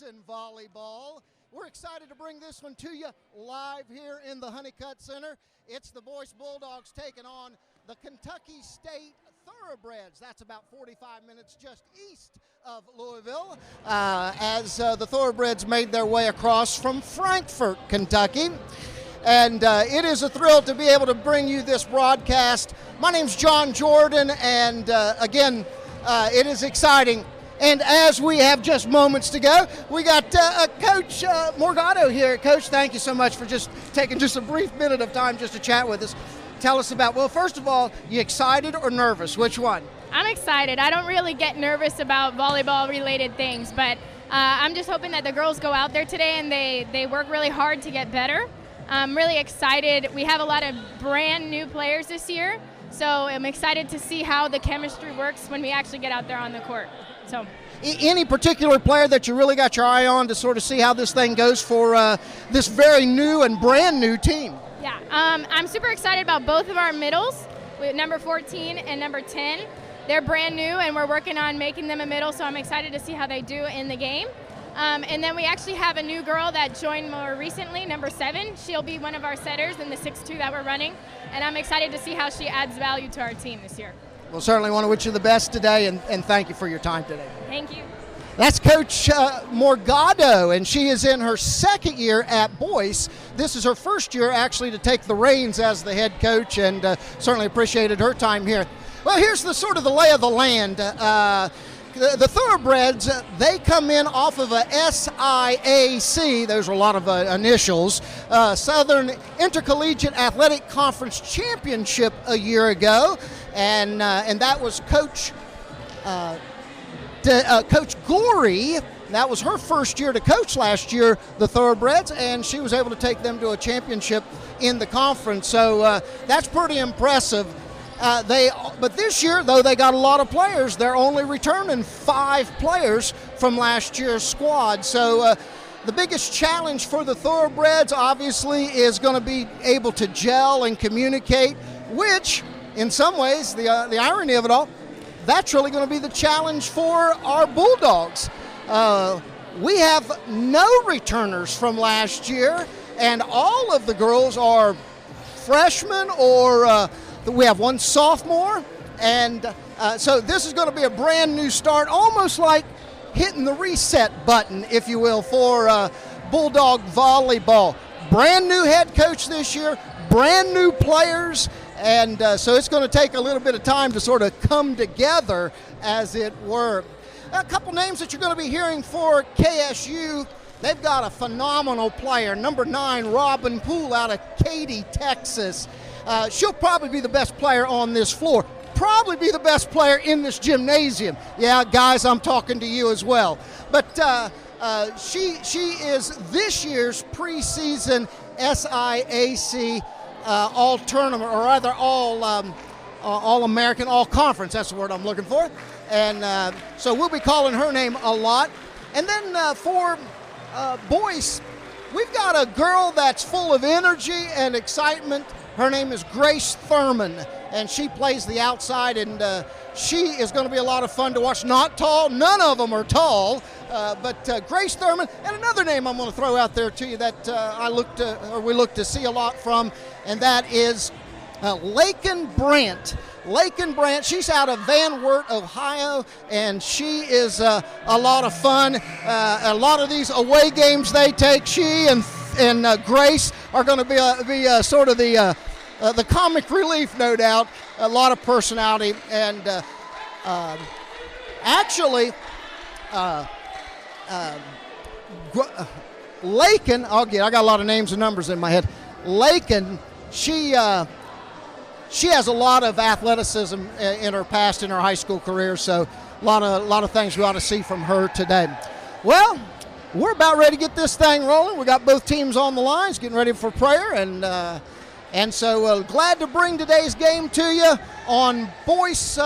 in volleyball. We're excited to bring this one to you live here in the Honeycutt Center. It's the Boyce Bulldogs taking on the Kentucky State Thoroughbreds. That's about 45 minutes just east of Louisville as the Thoroughbreds made their way across from Frankfort, Kentucky. And it is a thrill to be able to bring you this broadcast. My name's John Jordan, and again, it is exciting. And as we have just moments to go, we got Coach Morgado here. Coach, thank you so much for just taking just a brief minute of time just to chat with us. Tell us about, well, first of all, you excited or nervous? Which one? I'm excited. I don't really get nervous about volleyball-related things, but I'm just hoping that the girls go out there today and they work really hard to get better. I'm really excited. We have a lot of brand new players this year, so I'm excited to see how the chemistry works when we actually get out there on the court. So, any particular player that you really got your eye on to sort of see how this thing goes for this very new and brand new team? Yeah, I'm super excited about both of our middles, with number 14 and number 10. They're brand new, and we're working on making them a middle, so I'm excited to see how they do in the game. And then we actually have a new girl that joined more recently, number 7. She'll be one of our setters in the 6-2 that we're running, and I'm excited to see how she adds value to our team this year. Well, certainly want to wish you the best today, and thank you for your time today. Thank you. That's Coach Morgado, and she is in her second year at Boyce. This is her first year actually to take the reins as the head coach, and certainly appreciated her time here. Well, here's the sort of the lay of the land. The Thoroughbreds, they come in off of a SIAC, those are a lot of initials, Southern Intercollegiate Athletic Conference Championship a year ago, and that was Coach Gorey. That was her first year to coach last year, the Thoroughbreds, and she was able to take them to a championship in the conference, so that's pretty impressive. But this year, though they got a lot of players, they're only returning 5 players from last year's squad. So the biggest challenge for the Thoroughbreds, obviously, is going to be able to gel and communicate, which, in some ways, the irony of it all, that's really going to be the challenge for our Bulldogs. We have no returners from last year, and all of the girls are freshmen or we have one sophomore, and so this is going to be a brand new start, almost like hitting the reset button, if you will, for Bulldog volleyball. Brand new head coach this year, brand new players, and so it's going to take a little bit of time to sort of come together, as it were. A couple names that you're going to be hearing for KSU. They've got a phenomenal player, number 9, Robin Poole out of Katy, Texas. She'll probably be the best player on this floor, probably be the best player in this gymnasium. Yeah, guys, I'm talking to you as well. But she is this year's preseason SIAC all-tournament, or rather all-American, all-conference, that's the word I'm looking for. And so we'll be calling her name a lot. And then for Boyce, we've got a girl that's full of energy and excitement. Her name is Grace Thurman, and she plays the outside, and she is going to be a lot of fun to watch. Not tall, none of them are tall, but Grace Thurman, and another name I'm going to throw out there to you that we look to see a lot from, and that is Lakin Brandt. Lakin Brandt, she's out of Van Wert, Ohio, and she is a lot of fun. A lot of these away games they take, she and Grace are going to be sort of the comic relief, no doubt. A lot of personality, and actually, Lakin, I got a lot of names and numbers in my head. Lakin, she has a lot of athleticism in her past, in her high school career, so a lot of things we ought to see from her today. Well, we're about ready to get this thing rolling. We got both teams on the lines, getting ready for prayer, and so glad to bring today's game to you on Boyce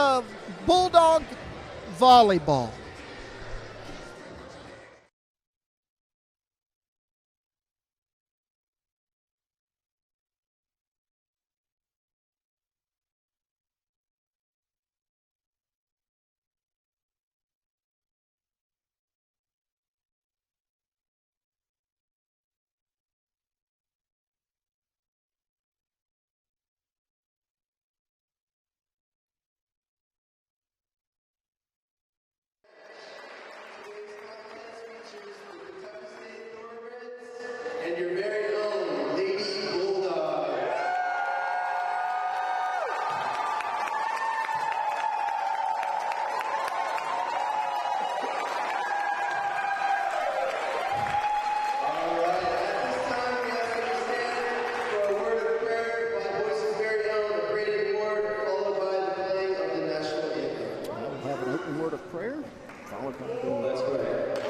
Bulldog Volleyball.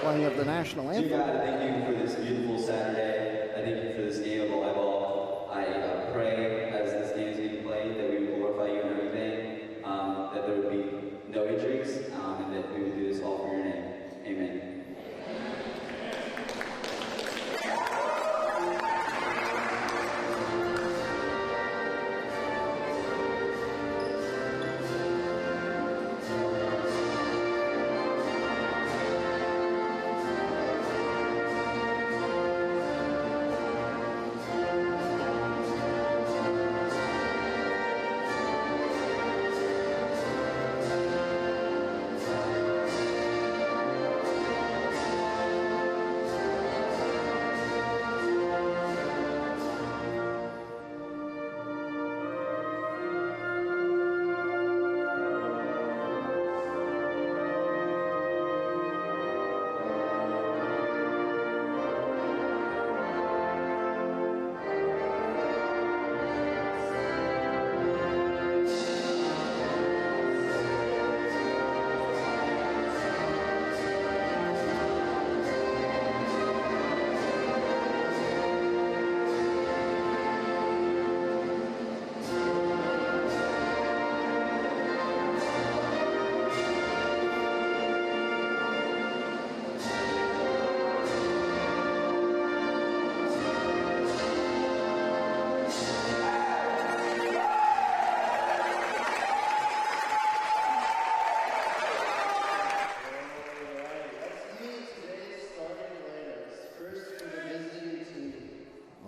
playing of the national anthem. Dear God, thank you for this beautiful Saturday. I thank you for this game of volleyball. I pray as this game is being played that we would glorify you in everything, that there would be no injuries, and that we would do this all for your name. Amen.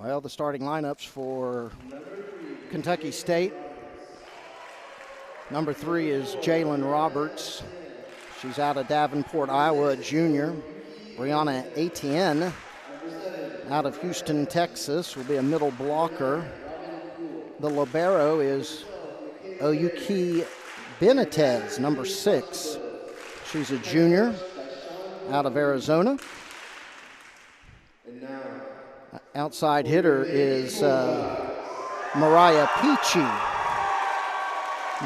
Well, the starting lineups for Kentucky State. Number 3 is Jalen Roberts. She's out of Davenport, Iowa, a junior. Brianna Etienne out of Houston, Texas, will be a middle blocker. The libero is Oyuki Benitez, number 6. She's a junior out of Arizona. Outside hitter is Mariah Peachy,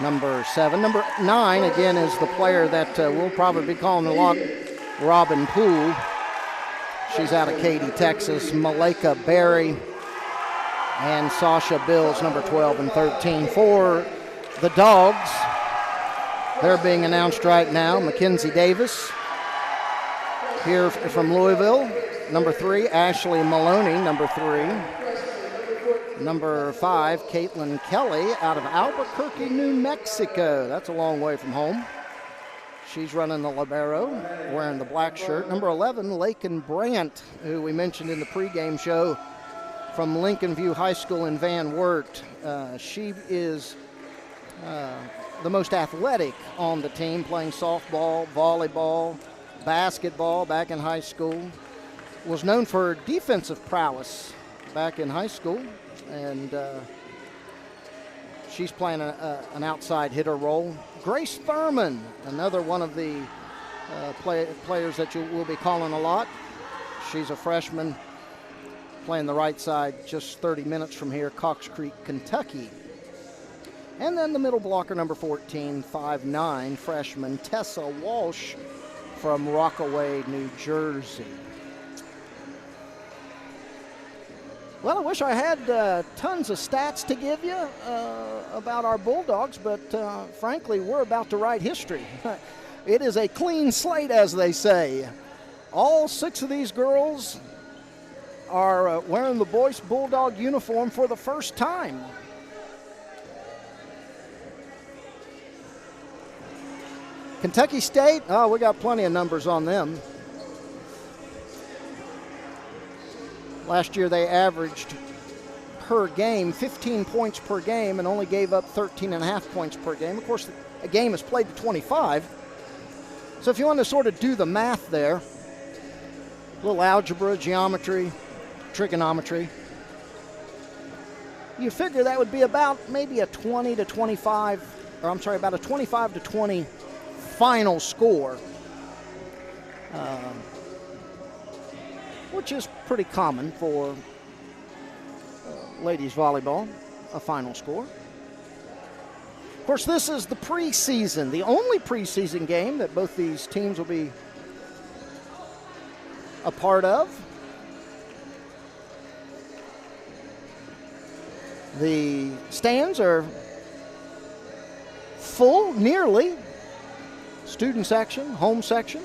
number 7. Number 9, again, is the player that we'll probably be calling a lot, Robin Poole. She's out of Katy, Texas. Malika Berry and Sasha Bills, number 12 and 13. For the Dogs, they're being announced right now. Mackenzie Davis, here from Louisville. Number 3, Ashley Maloney, number 3. Number 5, Caitlin Kelly out of Albuquerque, New Mexico. That's a long way from home. She's running the libero, wearing the black shirt. Number 11, Lakin Brandt, who we mentioned in the pregame show from Lincoln View High School in Van Wert. She is the most athletic on the team, playing softball, volleyball, basketball back in high school. Was known for defensive prowess back in high school, and she's playing an outside hitter role. Grace Thurman, another one of the players that you will be calling a lot. She's a freshman, playing the right side, just 30 minutes from here, Cox Creek, Kentucky. And then the middle blocker, number 14, 5'9", freshman Tessa Walsh from Rockaway, New Jersey. Well, I wish I had tons of stats to give you about our Bulldogs, but frankly, we're about to write history. It is a clean slate, as they say. All 6 of these girls are wearing the Boyce Bulldog uniform for the first time. Kentucky State, oh, we got plenty of numbers on them. Last year they averaged per game 15 points per game and only gave up 13.5 points per game. Of course, a game is played to 25. So if you want to sort of do the math there, a little algebra, geometry, trigonometry, you figure that would be about maybe a 20 to 25, or I'm sorry, about a 25 to 20 final score. Which is pretty common for ladies volleyball, a final score. Of course, this is the preseason, the only preseason game that both these teams will be a part of. The stands are full, nearly. Student section, home section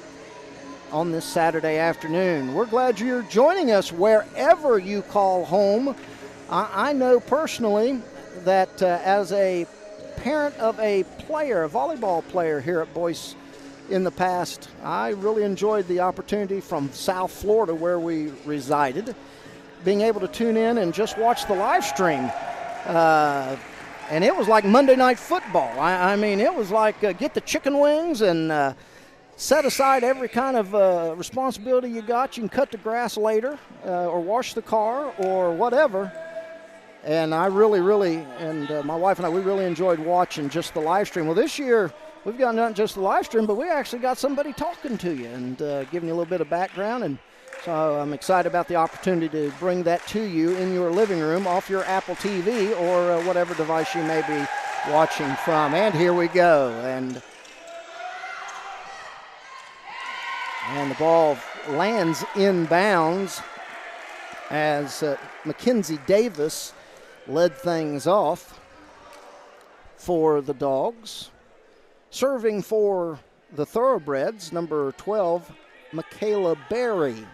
on this Saturday afternoon. We're glad you're joining us wherever you call home. I know personally that as a parent of a player, a volleyball player here at Boyce in the past, I really enjoyed the opportunity from South Florida where we resided, being able to tune in and just watch the live stream. And it was like Monday Night Football. I mean, it was like get the chicken wings and set aside every kind of responsibility you got. You can cut the grass later or wash the car or whatever. And I really, and my wife and I, we really enjoyed watching just the live stream. Well, this year we've got not just the live stream, but we actually got somebody talking to you and giving you a little bit of background. And so I'm excited about the opportunity to bring that to you in your living room off your Apple TV or whatever device you may be watching from. And here we go. And the ball lands inbounds as Mackenzie Davis led things off for the Dogs. Serving for the Thoroughbreds, number 12, Michaela Berry.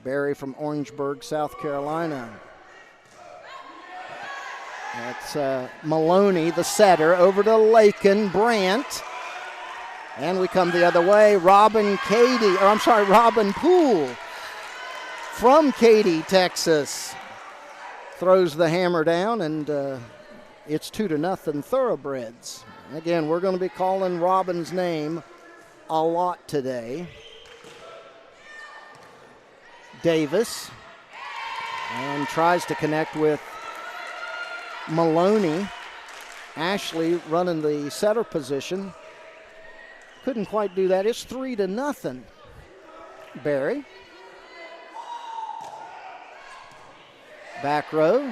Berry from Orangeburg, South Carolina. That's Maloney, the setter, over to Lakin Brandt. And we come the other way. Robin Poole from Katy, Texas, throws the hammer down, and it's 2-0 Thoroughbreds. Again, we're going to be calling Robin's name a lot today. Davis, and tries to connect with Maloney. Ashley running the setter position. Couldn't quite do that. It's 3-0. Barry. Back row.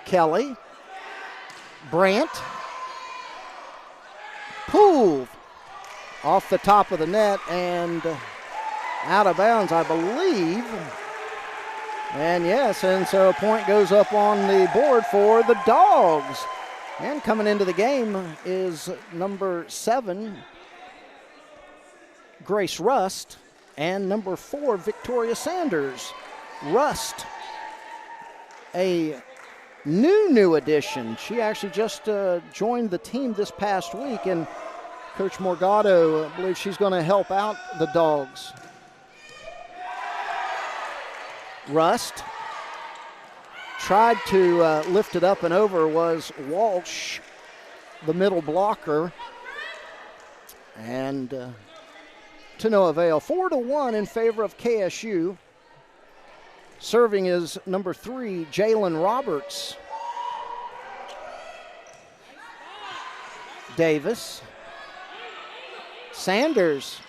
Kelly. Brandt. Poole off the top of the net and out of bounds, I believe. And yes, and so a point goes up on the board for the Dogs. And coming into the game is number 7, Grace Rust, and number 4, Victoria Sanders. Rust, a new addition. She actually just joined the team this past week, and Coach Morgado believes she's going to help out the Dogs. Rust tried to lift it up and over was Walsh, the middle blocker, and to no avail. 4-1 in favor of KSU. Serving is number 3, Jalen Roberts. Davis. Sanders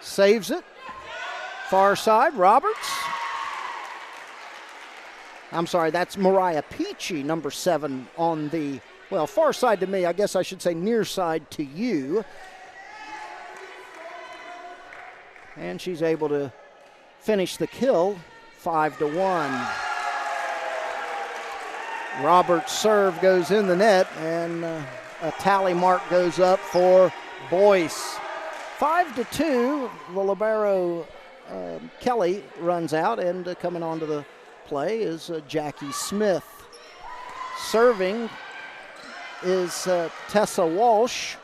saves it. Far side, Roberts. I'm sorry, that's Mariah Peachy, number 7 on the, well, far side to me. I guess I should say near side to you. And she's able to finish the kill, 5-1. Roberts' serve goes in the net, and a tally mark goes up for Boyce. 5-2, the libero Kelly runs out, and coming onto the play is Jackie Smith. Serving is Tessa Walsh.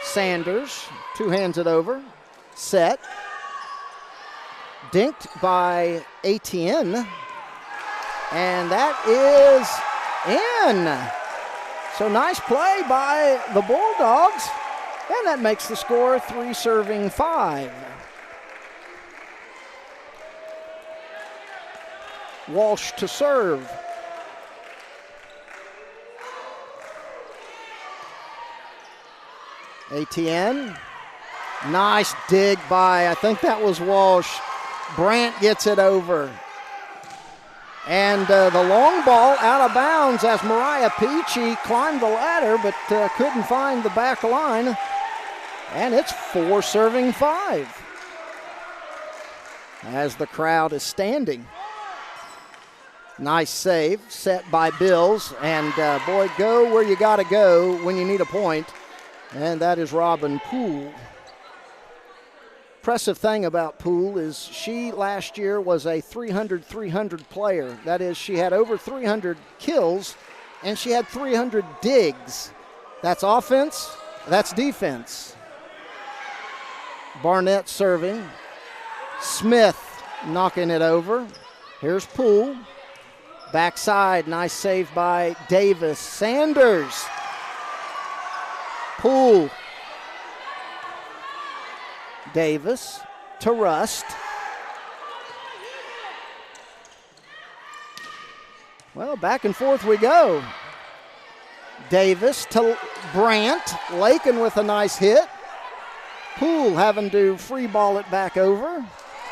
Sanders, 2 hands it over. Set. Dinked by Etienne. And that is in. So nice play by the Bulldogs. And that makes the score 3-5. Walsh to serve. Etienne. Nice dig by, I think that was Walsh. Brandt gets it over. And the long ball out of bounds as Mariah Peachy climbed the ladder but couldn't find the back line. And it's 4-5. as the crowd is standing. Nice save set by Bills, and boy, go where you got to go when you need a point, and that is Robin Poole. Impressive thing about Poole is she last year was a 300-300 player. That is, she had over 300 kills, and she had 300 digs. That's offense, that's defense. Barnett serving. Smith knocking it over. Here's Poole. Backside, nice save by Davis. Sanders. Poole. Davis to Rust. Well, back and forth we go. Davis to Brandt. Lakin with a nice hit. Poole having to free ball it back over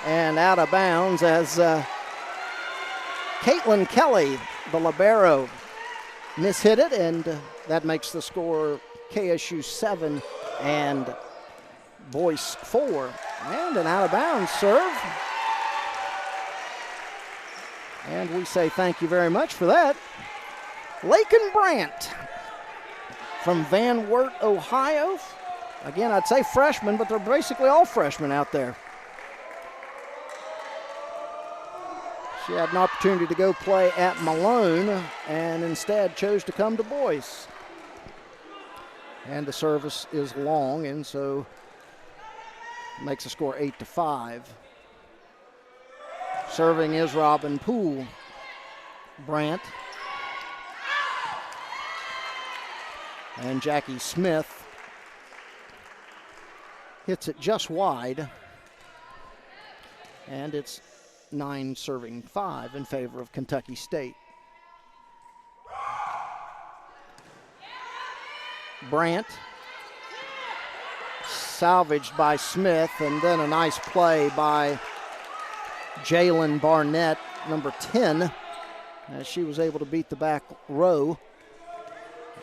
and out of bounds as Caitlin Kelly, the libero, mishit it, and that makes the score KSU 7 and Boyce 4. And an out of bounds serve. And we say thank you very much for that. Lakin Brandt from Van Wert, Ohio. Again, I'd say freshmen, but they're basically all freshmen out there. She had an opportunity to go play at Malone and instead chose to come to Boyce. And the service is long, and so makes the score 8-5. Serving is Robin Poole. Brandt. And Jackie Smith hits it just wide. And it's 9-5 in favor of Kentucky State. Brandt. Salvaged by Smith, and then a nice play by Jalen Barnett, number 10, as she was able to beat the back row.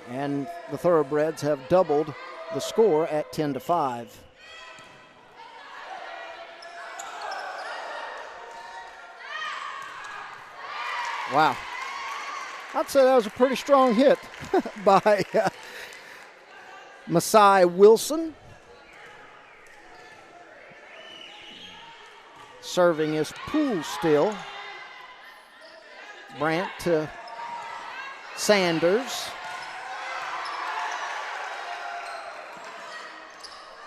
And the Thoroughbreds have doubled the score at 10-5. Wow. I'd say that was a pretty strong hit by Masai Wilson. Serving is Poole still. Brandt to Sanders.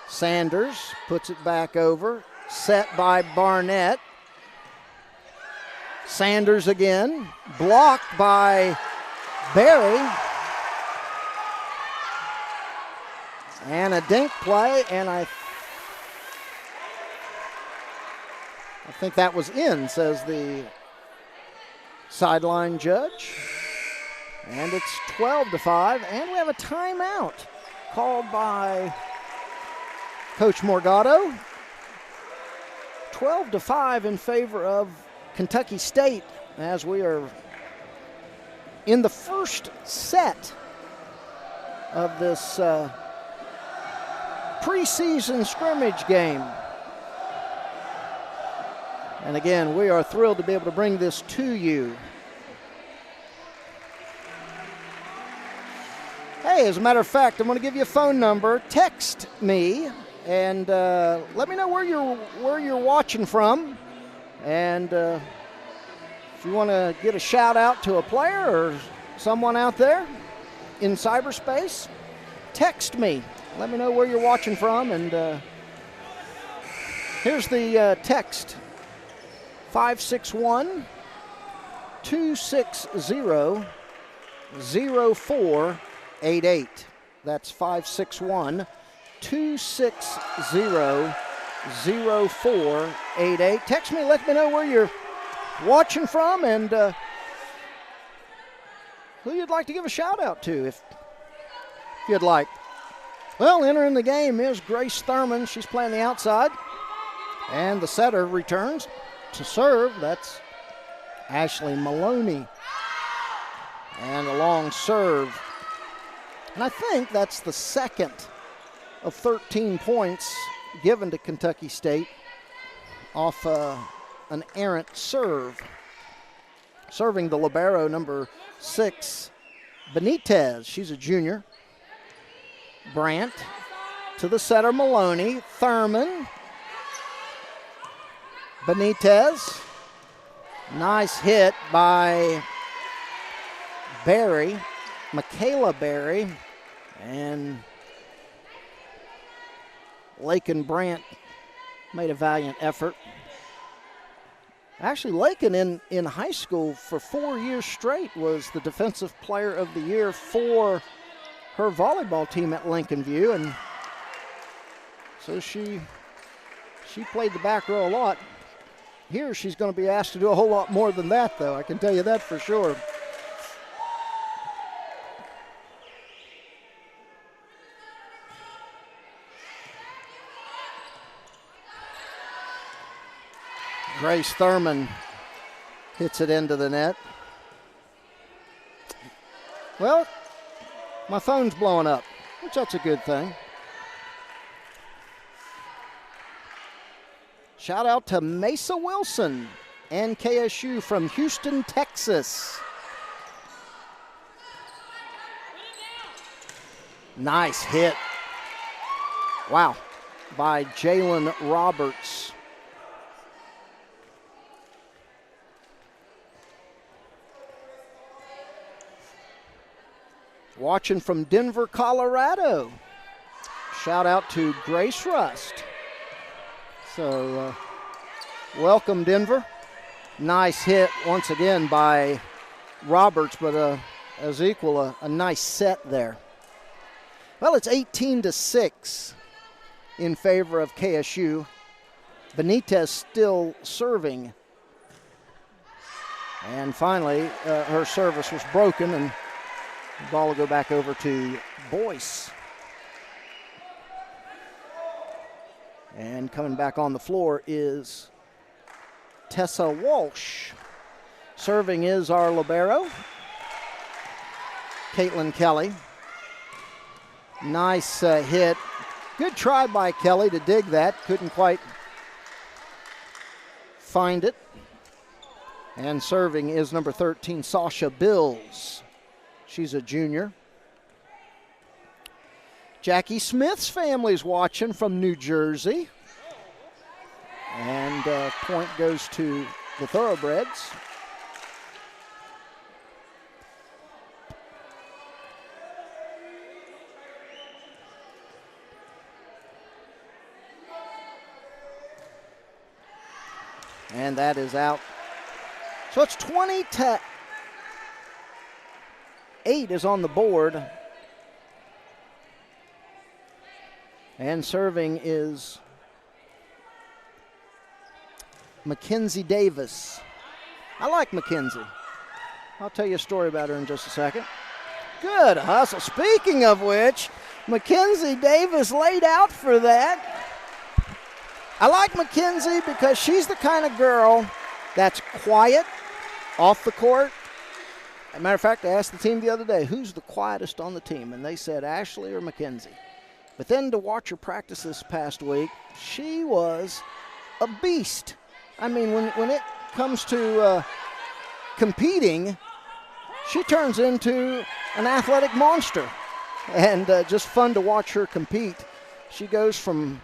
Sanders puts it back over. Set by Barnett. Sanders again. Blocked by Berry. And a dink play, and I think that was in, says the sideline judge. And it's 12-5, and we have a timeout called by Coach Morgado. 12-5 in favor of Kentucky State as we are in the first set of this preseason scrimmage game. And again, we are thrilled to be able to bring this to you. Hey, as a matter of fact, I'm going to give you a phone number. Text me and let me know where you're watching from. And if you want to get a shout out to a player or someone out there in cyberspace, text me. Let me know where you're watching from. And here's the text. 561-260-0488. That's 561-260-0488. Text me, let me know where you're watching from and who you'd like to give a shout out to if you'd like. Well, entering the game is Grace Thurman. She's playing the outside. And the setter returns to serve. That's Ashley Maloney. And a long serve. And I think that's the second of 13 points given to Kentucky State off an errant serve. Serving the libero, number 6, Benitez. She's a junior. Brandt to the setter, Maloney. Thurman. Benitez. Nice hit by Berry, Michaela Berry. And Lakin Brandt made a valiant effort. Actually, Lakin in high school for 4 years straight was the Defensive Player of the Year for her volleyball team at Lincoln View, and so she played the back row a lot. Here she's going to be asked to do a whole lot more than that, though. I can tell you that for sure. Grace Thurman hits it into the net. Well, my phone's blowing up, which that's a good thing. Shout out to Mesa Wilson and KSU from Houston, Texas. Nice hit. Wow, by Jalen Roberts. Watching from Denver, Colorado. Shout out to Grace Rust. So, welcome, Denver. Nice hit once again by Roberts, but as equal, a nice set there. Well, it's 18-6 in favor of KSU. Benitez still serving. And finally, her service was broken, and the ball will go back over to Boyce. And coming back on the floor is Tessa Walsh. Serving is our libero, Caitlin Kelly. Nice hit. Good try by Kelly to dig that. Couldn't quite find it. And serving is number 13, Sasha Bills. She's a junior. Jackie Smith's family's watching from New Jersey. And point goes to the Thoroughbreds. And that is out. So it's 20-8 is on the board. And serving is Mackenzie Davis. I like Mackenzie. I'll tell you a story about her in just a second. Good hustle. Speaking of which, Mackenzie Davis laid out for that. I like Mackenzie because she's the kind of girl that's quiet off the court. As a matter of fact, I asked the team the other day, who's the quietest on the team? And they said Ashley or Mackenzie. But then to watch her practice this past week, she was a beast. I mean, when it comes to competing, she turns into an athletic monster. And just fun to watch her compete. She goes from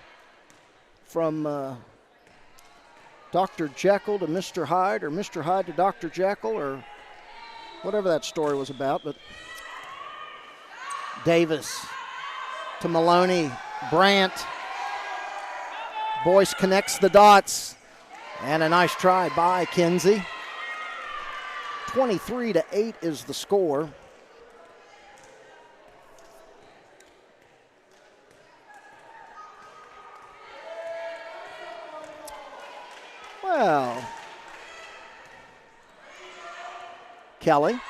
Dr. Jekyll to Mr. Hyde, or Mr. Hyde to Dr. Jekyll, or whatever that story was about. But Davis to Maloney, Brandt. Boyce connects the dots. And a nice try by Kinsey. 23-8 is the score. Well, Kelly.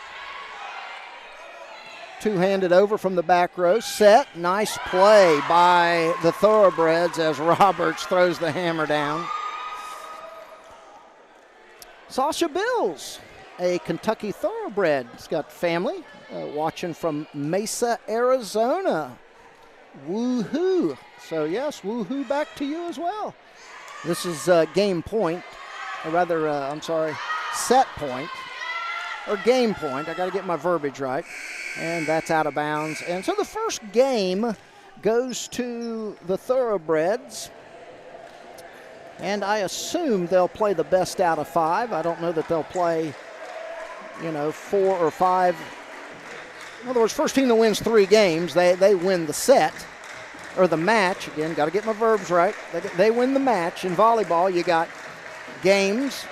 Two-handed over from the back row. Set. Nice play by the Thoroughbreds as Roberts throws the hammer down. Sasha Bills, a Kentucky Thoroughbred. He's got family watching from Mesa, Arizona. Woohoo. So, yes, woohoo back to you as well. This is game point or rather, I'm sorry, set point, or game point. I got to get my verbiage right. And that's out of bounds. And so the first game goes to the Thoroughbreds. And I assume they'll play the best out of 5. I don't know that they'll play, 4 or 5. In other words, first team that wins 3 games, they win the set, or the match. Again, got to get my verbs right. They win the match. In volleyball, you got games.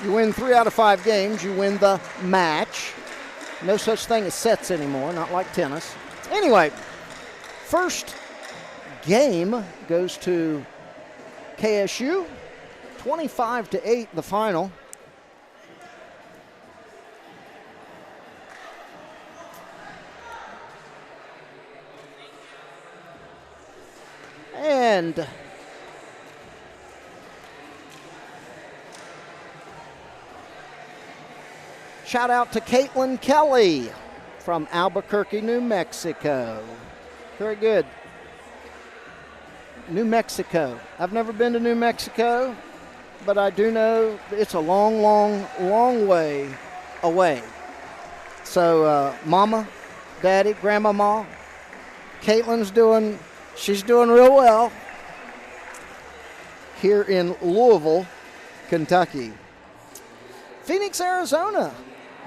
You win 3 out of 5 games, you win the match. No such thing as sets anymore, not like tennis. Anyway, first game goes to KSU, 25-8 the final. And shout out to Caitlin Kelly from Albuquerque, New Mexico. Very good. New Mexico. I've never been to New Mexico, but I do know it's a long, long, long way away. So, Mama, Daddy, Grandmama, Caitlin's she's doing real well here in Louisville, Kentucky. Phoenix, Arizona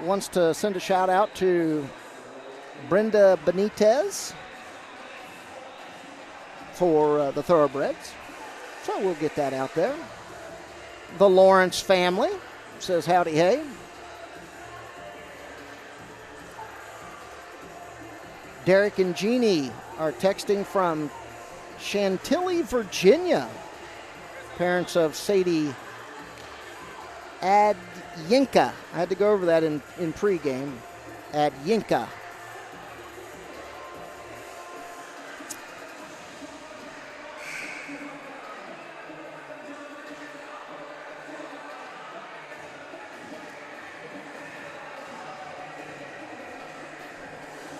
wants to send a shout out to Brenda Benitez for the Thoroughbreds. So we'll get that out there. The Lawrence family says howdy hey. Derek and Jeannie are texting from Chantilly, Virginia. Parents of Sadie Adyinka. I had to go over that in pregame. Adyinka.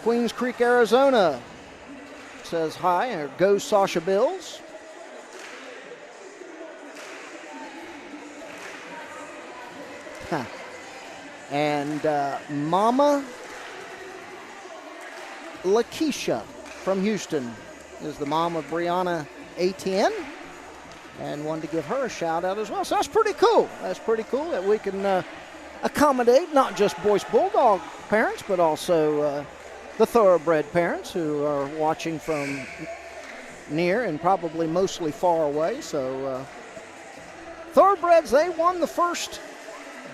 Queens Creek, Arizona says hi, or go Sasha Bills. Huh. And Mama Lakeisha from Houston is the mom of Brianna ATN, and wanted to give her a shout out as well. So that's pretty cool. That's pretty cool that we can accommodate not just Boyce Bulldog parents, but also the Thoroughbred parents who are watching from near and probably mostly far away. So Thoroughbreds, they won the first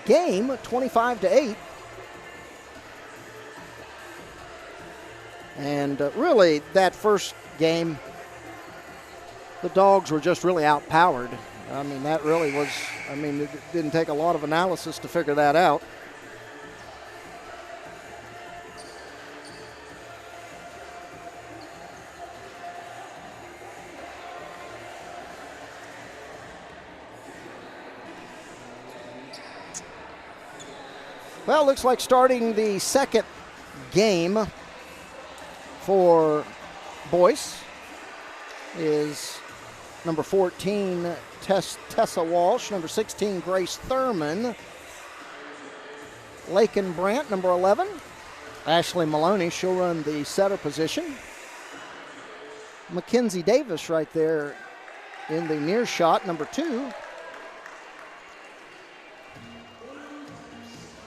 game 25-8. And really that first game, the Dogs were just really outpowered. I mean, that really was, it didn't take a lot of analysis to figure that out. Well, looks like starting the second game for Boyce is number 14, Tessa Walsh, number 16, Grace Thurman, Lakin Brandt, number 11, Ashley Maloney, she'll run the setter position. Mackenzie Davis right there in the near shot, number 2.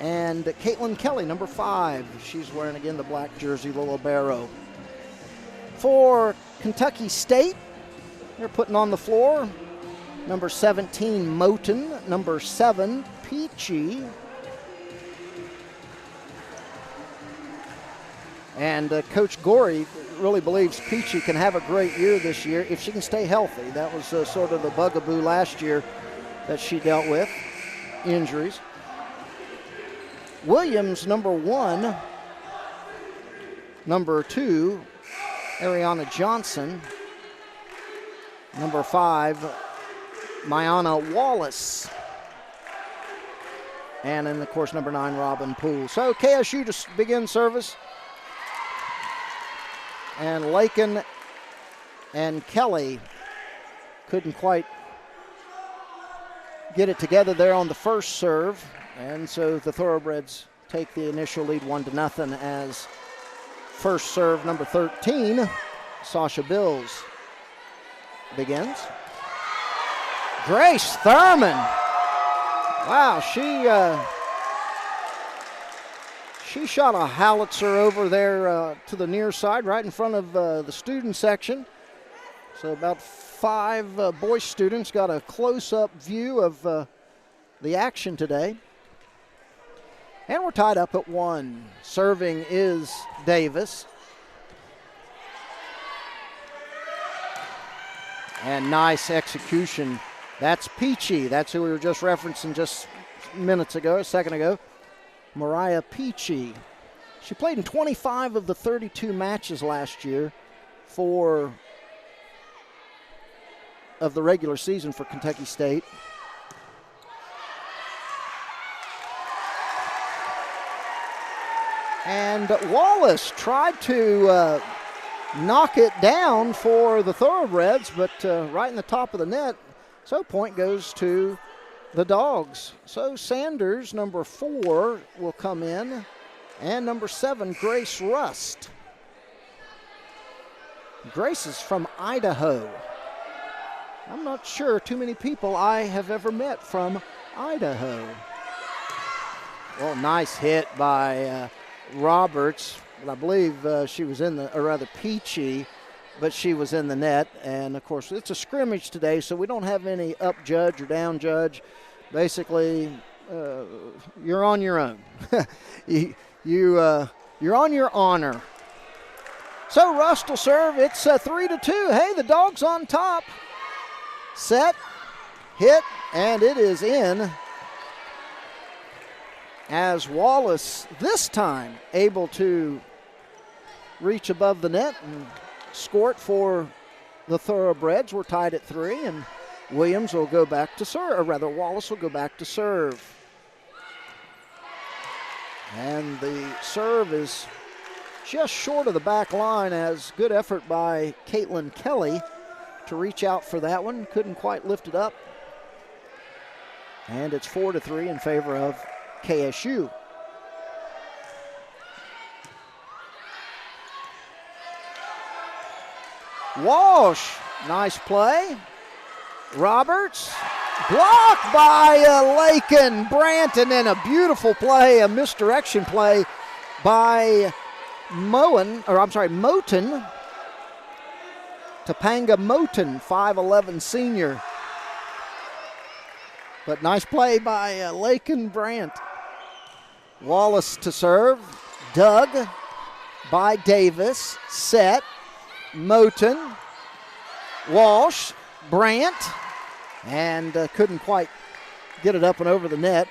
And Caitlin Kelly, number 5. She's wearing, again, the black jersey, the libero. For Kentucky State, they're putting on the floor number 17, Moten, number 7, Peachy. And Coach Gorey really believes Peachy can have a great year this year if she can stay healthy. That was sort of the bugaboo last year that she dealt with, injuries. Williams, number 1. Number 2, Ariana Johnson. Number 5, Mayana Wallace. And then, of course, number 9, Robin Poole. So KSU to begin service. And Lakin and Kelly couldn't quite get it together there on the first serve. And so the Thoroughbreds take the initial lead 1-0 as first serve number 13, Sasha Bills, begins. Grace Thurman. Wow, she shot a howitzer over there to the near side, right in front of the student section. So about 5 Boyce students got a close-up view of the action today. And we're tied up at 1. Serving is Davis. And nice execution. That's Peachy. That's who we were just referencing just a second ago. Mariah Peachy. She played in 25 of the 32 matches last year of the regular season for Kentucky State. And Wallace tried to knock it down for the Thoroughbreds, but right in the top of the net. So point goes to the Dogs. So Sanders, number 4, will come in, and number 7, Grace Rust. Grace is from Idaho. I'm not sure too many people I have ever met from Idaho. Well, nice hit by Roberts, but I believe she was Peachy, but she was in the net. And of course, it's a scrimmage today, so we don't have any up judge or down judge. Basically, you're on your own. You're on your honor. So Rust will serve. It's 3-2. Hey, the Dogs on top. Set, hit, and it is in. As Wallace, this time, able to reach above the net and score it for the Thoroughbreds. We're tied at 3, and Williams will go back to serve, or rather Wallace will go back to serve. And the serve is just short of the back line, as good effort by Caitlin Kelly to reach out for that one. Couldn't quite lift it up. And it's 4-3 in favor of KSU. Walsh, nice play. Roberts, blocked by Lakin Brandt, and then a beautiful play, a misdirection play by Moten. Topanga Moten, 5'11" senior. But nice play by Lakin Brandt. Wallace to serve. Dug by Davis. Set. Moten. Walsh. Brandt. And couldn't quite get it up and over the net.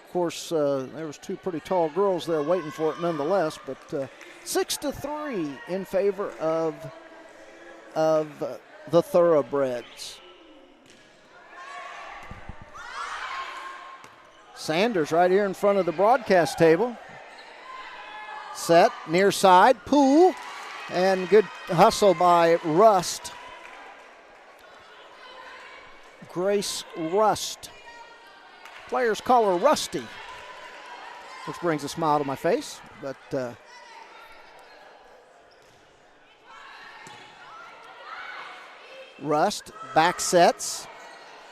Of course, there was 2 pretty tall girls there waiting for it nonetheless. But 6-3 in favor of the Thoroughbreds. Sanders right here in front of the broadcast table. Set, near side, Poole, and good hustle by Rust. Grace Rust. Players call her Rusty, which brings a smile to my face, but Rust back sets.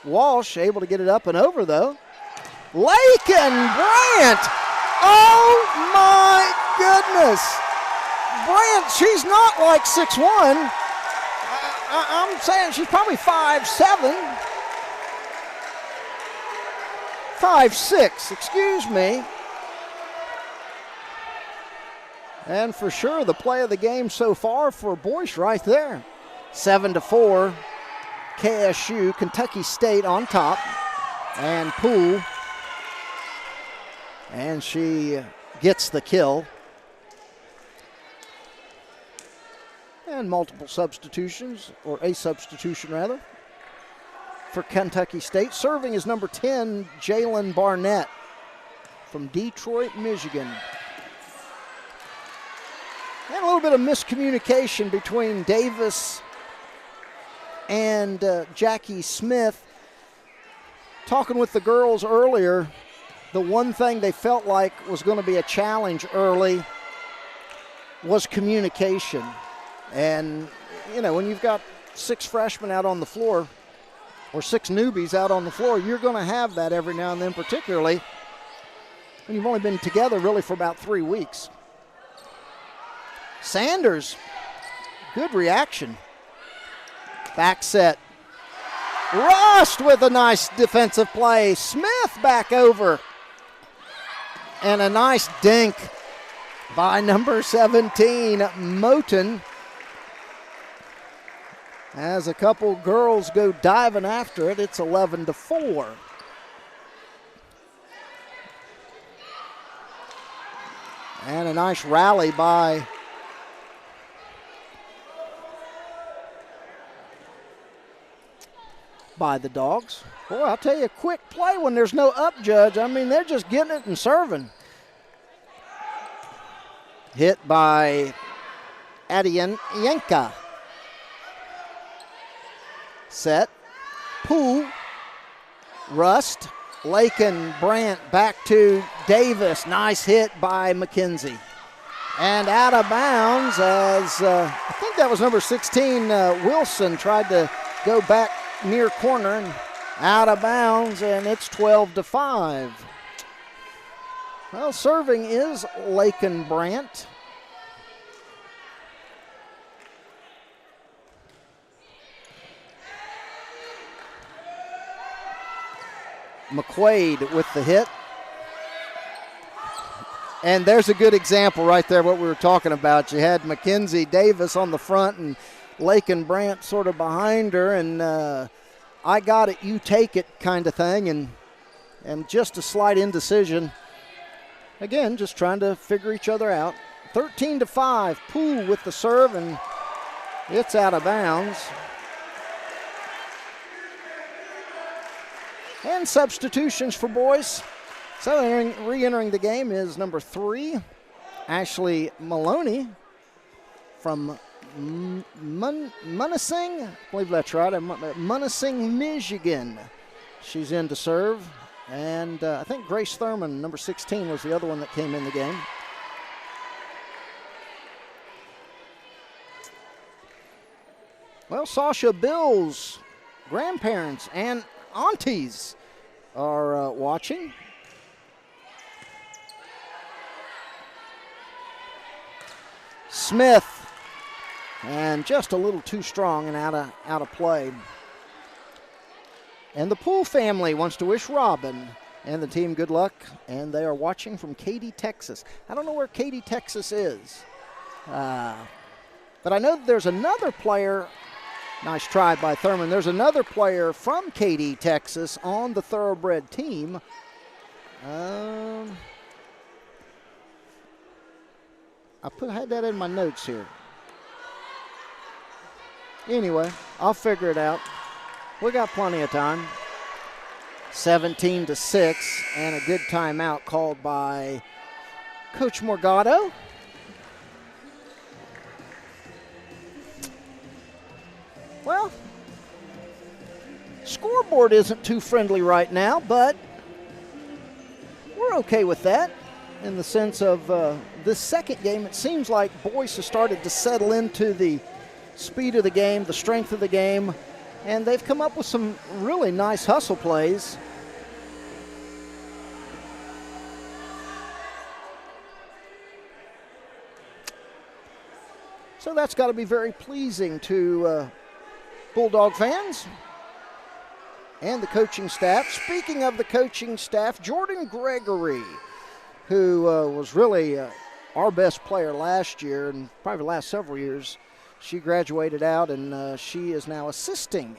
Walsh able to get it up and over though. Lakin Brandt! Oh my goodness! Brandt, she's not like 6'1". I'm saying she's probably 5'7". 5'6", excuse me. And for sure, the play of the game so far for Boyce right there. 7-4, KSU, Kentucky State on top, and Poole. And she gets the kill. And multiple substitutions, or a substitution rather, for Kentucky State. Serving is number 10, Jalen Barnett from Detroit, Michigan. And a little bit of miscommunication between Davis and Jackie Smith. talking with the girls earlier, the one thing they felt like was going to be a challenge early was communication. And, you know, when you've got 6 freshmen out on the floor or 6 newbies out on the floor, you're going to have that every now and then, particularly when you've only been together really for about 3 weeks. Sanders, good reaction. Back set. Rust with a nice defensive play. Smith back over. And a nice dink by number 17, Moten. As a couple girls go diving after it, it's 11-4. And a nice rally by the Dogs. Boy, I'll tell you, a quick play when there's no up judge. I mean, they're just getting it and serving. Hit by Adiyenka. Set. Poole. Rust. Lakin Brandt back to Davis. Nice hit by McKenzie. And out of bounds as I think that was number 16, Wilson, tried to go back near corner and out of bounds, and it's 12-5. Well, serving is Lakin Brandt. McQuaid with the hit. And there's a good example right there, what we were talking about. You had Mackenzie Davis on the front and Lakin Brandt sort of behind her, and I got it, you take it kind of thing, and just a slight indecision. Again, just trying to figure each other out. 13-5, Poole with the serve, and it's out of bounds. And substitutions for Boyce. So re-entering the game is number 3, Ashley Maloney from Munising, I believe that's right, Munising, Michigan. She's in to serve. And I think Grace Thurman, number 16, was the other one that came in the game. Well, Sasha Bill's grandparents and aunties are watching. Smith, and just a little too strong and out of play. And the Poole family wants to wish Robin and the team good luck, and they are watching from Katy, Texas. I don't know where Katy, Texas is, but I know there's another player. Nice try by Thurman. There's another player from Katy, Texas on the Thoroughbred team. I had that in my notes here. Anyway, I'll figure it out. We got plenty of time. 17-6, and a good timeout called by Coach Morgado. Well, scoreboard isn't too friendly right now, but we're okay with that in the sense of this second game. It seems like Boyce has started to settle into the speed of the game, the strength of the game, and they've come up with some really nice hustle plays. So that's got to be very pleasing to Bulldog fans and the coaching staff. Speaking of the coaching staff, Jordan Gregory, who was really our best player last year and probably the last several years, she graduated out, and she is now assisting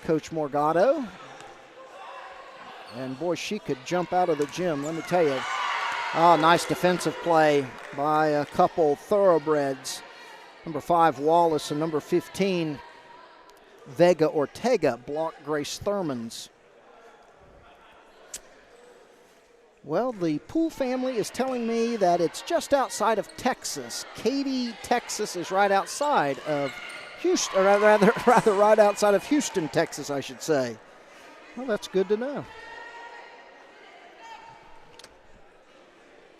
Coach Morgado. And boy, she could jump out of the gym, let me tell you. Oh, nice defensive play by a couple Thoroughbreds. Number 5, Wallace, and number 15, Vega Ortega, blocked Grace Thurman's. Well, the Poole family is telling me that it's just outside of Texas. Katy, Texas is right outside of Houston, or rather right outside of Houston, Texas, I should say. Well, that's good to know.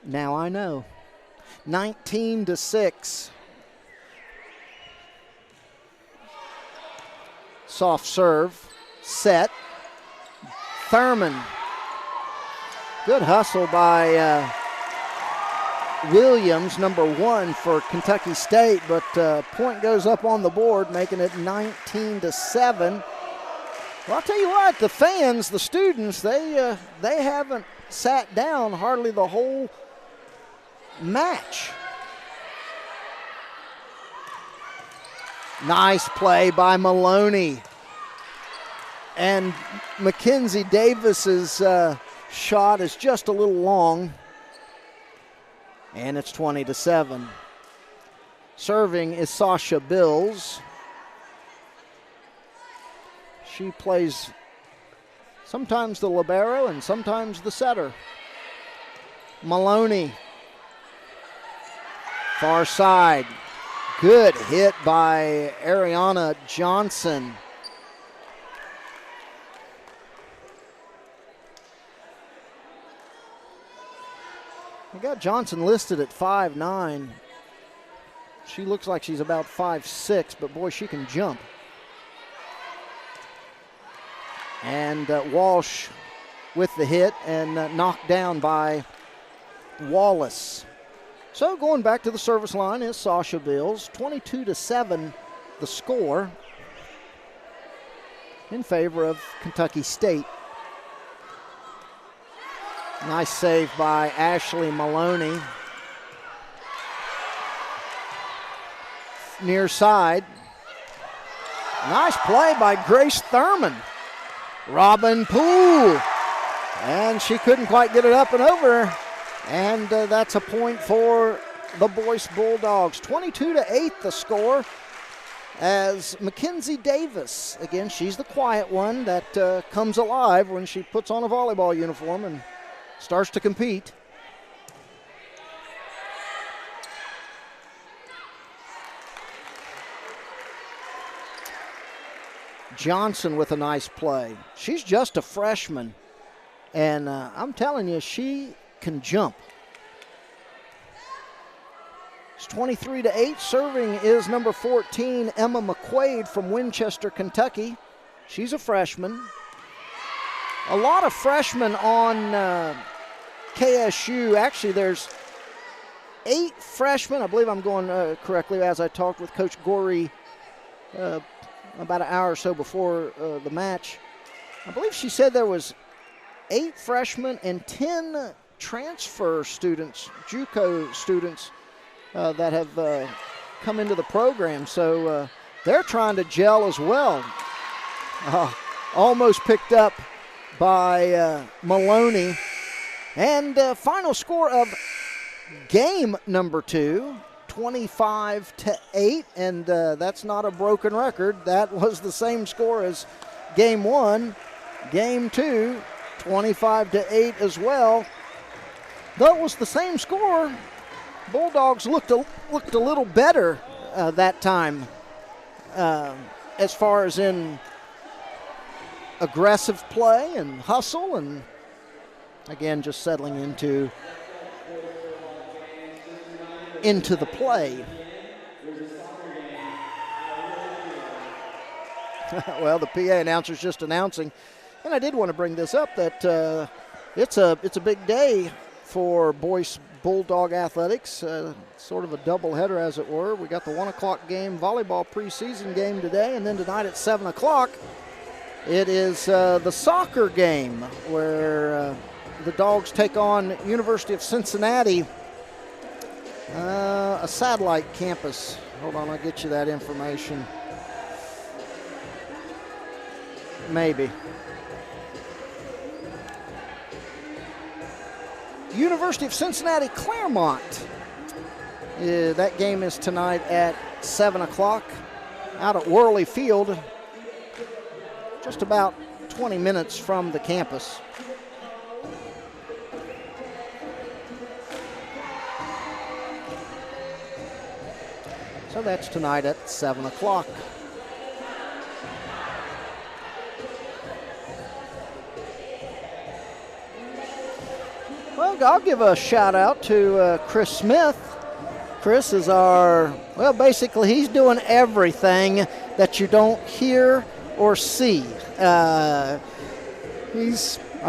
Now I know. 19-6. Soft serve, set. Thurman. Good hustle by Williams, number 1 for Kentucky State, but point goes up on the board, making it 19-7. Well, I'll tell you what, the fans, the students, they haven't sat down hardly the whole match. Nice play by Maloney. And Mackenzie Davis's shot is just a little long. And it's 20-7. Serving is Sasha Bills. She plays sometimes the libero and sometimes the setter. Maloney. Far side. Good hit by Ariana Johnson. I got Johnson listed at 5'9". She looks like she's about 5'6", but boy, she can jump. And Walsh with the hit and knocked down by Wallace. So going back to the service line is Sasha Bills. 22-7 the score in favor of Kentucky State. Nice save by Ashley Maloney. Near side. Nice play by Grace Thurman. Robin Poole. And she couldn't quite get it up and over. And that's a point for the Boyce Bulldogs. 22-8 the score as Mackenzie Davis, again, she's the quiet one that comes alive when she puts on a volleyball uniform and starts to compete. Johnson with a nice play. She's just a freshman, and I'm telling you, she can jump. It's 23-8. Serving is number 14, Emma McQuaid from Winchester, Kentucky. She's a freshman. A lot of freshmen on KSU. Actually, there's 8 freshmen. I believe I'm going correctly as I talked with Coach Gorey about an hour or so before the match. I believe she said there was 8 freshmen and 10 transfer students, JUCO students, that have come into the program. So they're trying to gel as well. Almost picked up by Maloney. And final score of game number 2, 25-8. And that's not a broken record. That was the same score as game 1. Game 2, 25-8 as well. Though it was the same score, Bulldogs looked a little better that time as far as in aggressive play and hustle, and again just settling into the play. Well, the PA announcer's just announcing, and I did want to bring this up, that it's a big day for Boyce Bulldog Athletics, sort of a doubleheader as it were. We got the 1 o'clock game, volleyball preseason game today, and then tonight at 7 o'clock, it is the soccer game where the Dogs take on University of Cincinnati, a satellite campus. Hold on, I'll get you that information. Maybe. University of Cincinnati Claremont. That game is tonight at 7 o'clock out at Worley Field, just about 20 minutes from the campus. So that's tonight at 7 o'clock. Well, I'll give a shout out to Chris Smith. Chris is basically he's doing everything that you don't hear or see. I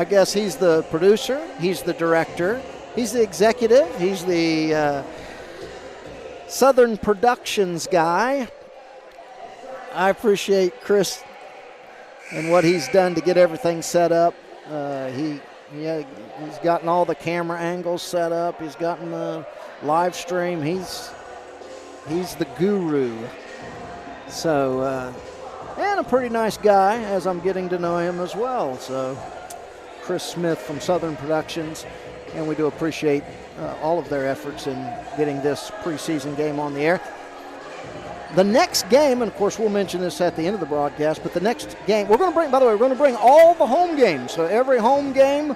guess he's the producer, he's the director, he's the executive, he's the Southern Productions guy. I appreciate Chris and what he's done to get everything set up. He's gotten all the camera angles set up. He's gotten the live stream. He's the guru. So, and a pretty nice guy as I'm getting to know him as well. So, Chris Smith from Southern Productions, and we do appreciate all of their efforts in getting this preseason game on the air. The next game, and of course we'll mention this at the end of the broadcast, but the next game, we're going to bring all the home games. So every home game,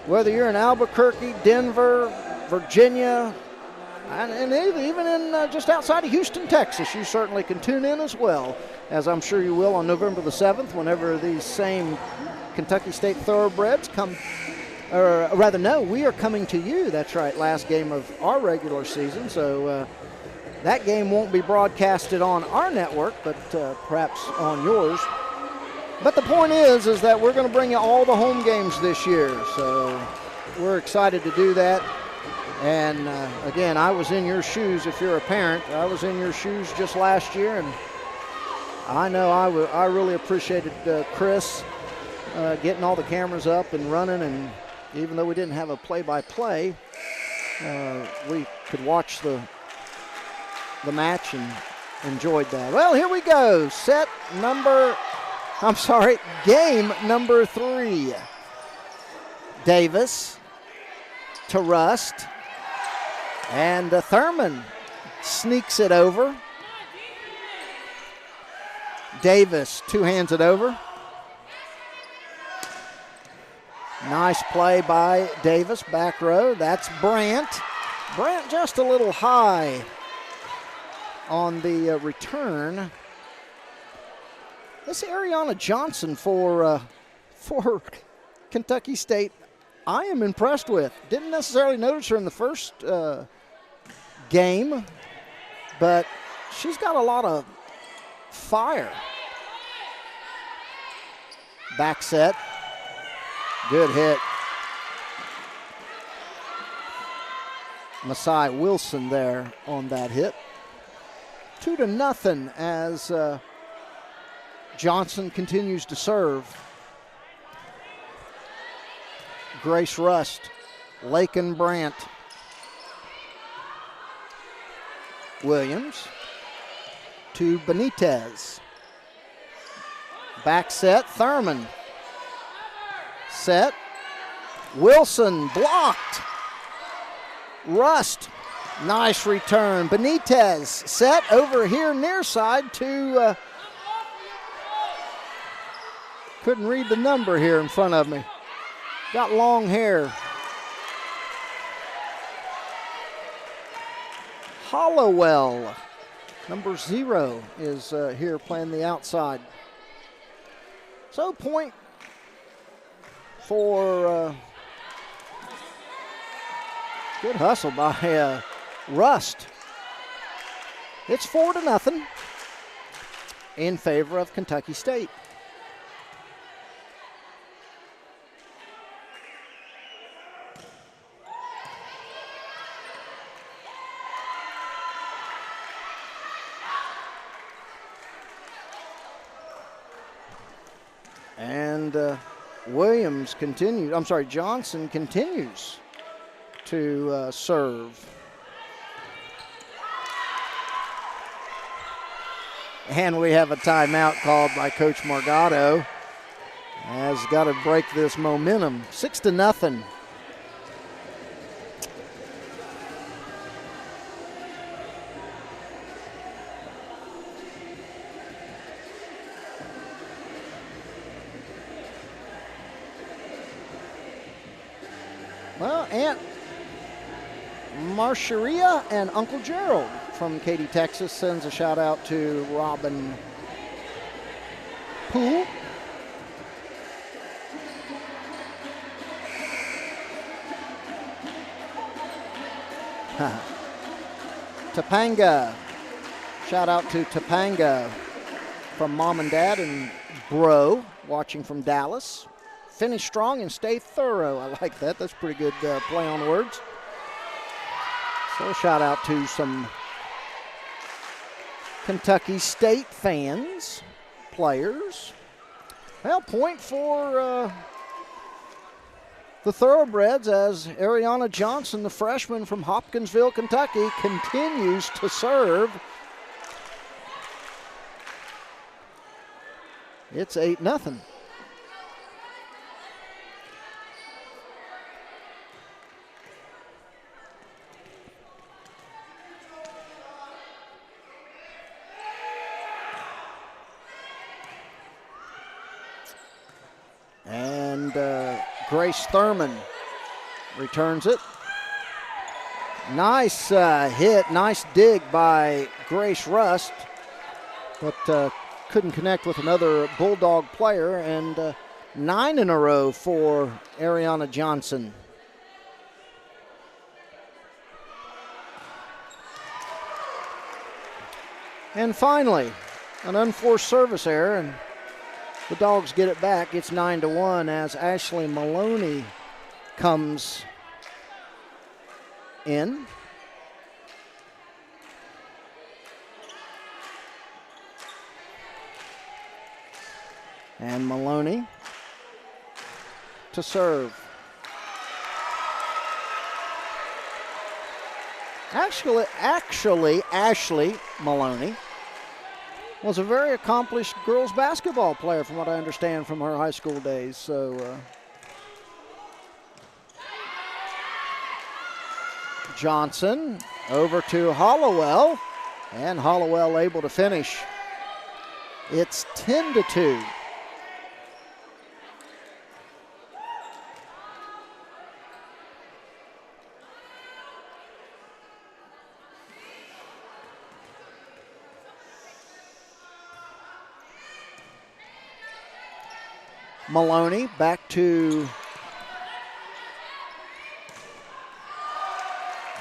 whether you're in Albuquerque, Denver, Virginia, and even in just outside of Houston, Texas, you certainly can tune in as well, as I'm sure you will on November the 7th, whenever these same Kentucky State Thoroughbreds come, or rather no, we are coming to you. That's right, last game of our regular season. So that game won't be broadcasted on our network, but perhaps on yours. But the point is that we're going to bring you all the home games this year. So we're excited to do that. And again, I was in your shoes if you're a parent. I was in your shoes just last year, and I know I really appreciated Chris getting all the cameras up and running. And even though we didn't have a play-by-play, we could watch the match and enjoyed that. Well, here we go. Game number 3. Davis to Rust, and Thurman sneaks it over. Davis two-hands it over. Nice play by Davis, back row. That's Brandt. Brandt just a little high on the return. This Ariana Johnson for Kentucky State, I am impressed with. Didn't necessarily notice her in the first game, but she's got a lot of fire. Back set. Good hit. Masai Wilson there on that hit. 2-0 as Johnson continues to serve. Grace Rust, Lakin Brandt, Williams to Benitez. Back set, Thurman. Set, Wilson blocked. Rust, nice return. Benitez set over here near side to, couldn't read the number here in front of me. Got long hair. Hollowell, number 0, is here playing the outside. So point for good hustle by Rust. It's 4-0 in favor of Kentucky State. And Johnson continues to serve. And we have a timeout called by Coach Morgado. Has got to break this momentum. 6-0. Well, Aunt Marcheria and Uncle Gerald from Katy, Texas sends a shout out to Robin Poole. Topanga. Shout out to Topanga from Mom and Dad and Bro, watching from Dallas. Finish strong and stay thorough. I like that. That's pretty good play on words. So shout out to some Kentucky State fans, players. Well, point for the Thoroughbreds as Ariana Johnson, the freshman from Hopkinsville, Kentucky, continues to serve. It's 8-0. And Grace Thurman returns it. Nice hit, nice dig by Grace Rust, but couldn't connect with another Bulldog player, and 9 in a row for Ariana Johnson. And finally, an unforced service error, and the Dogs get it back. It's 9-1 as Ashley Maloney comes in. And Maloney to serve. Actually, Ashley Maloney was a very accomplished girls basketball player from what I understand from her high school days. So Johnson over to Hollowell, and Hollowell able to finish. It's 10-2. Maloney back to,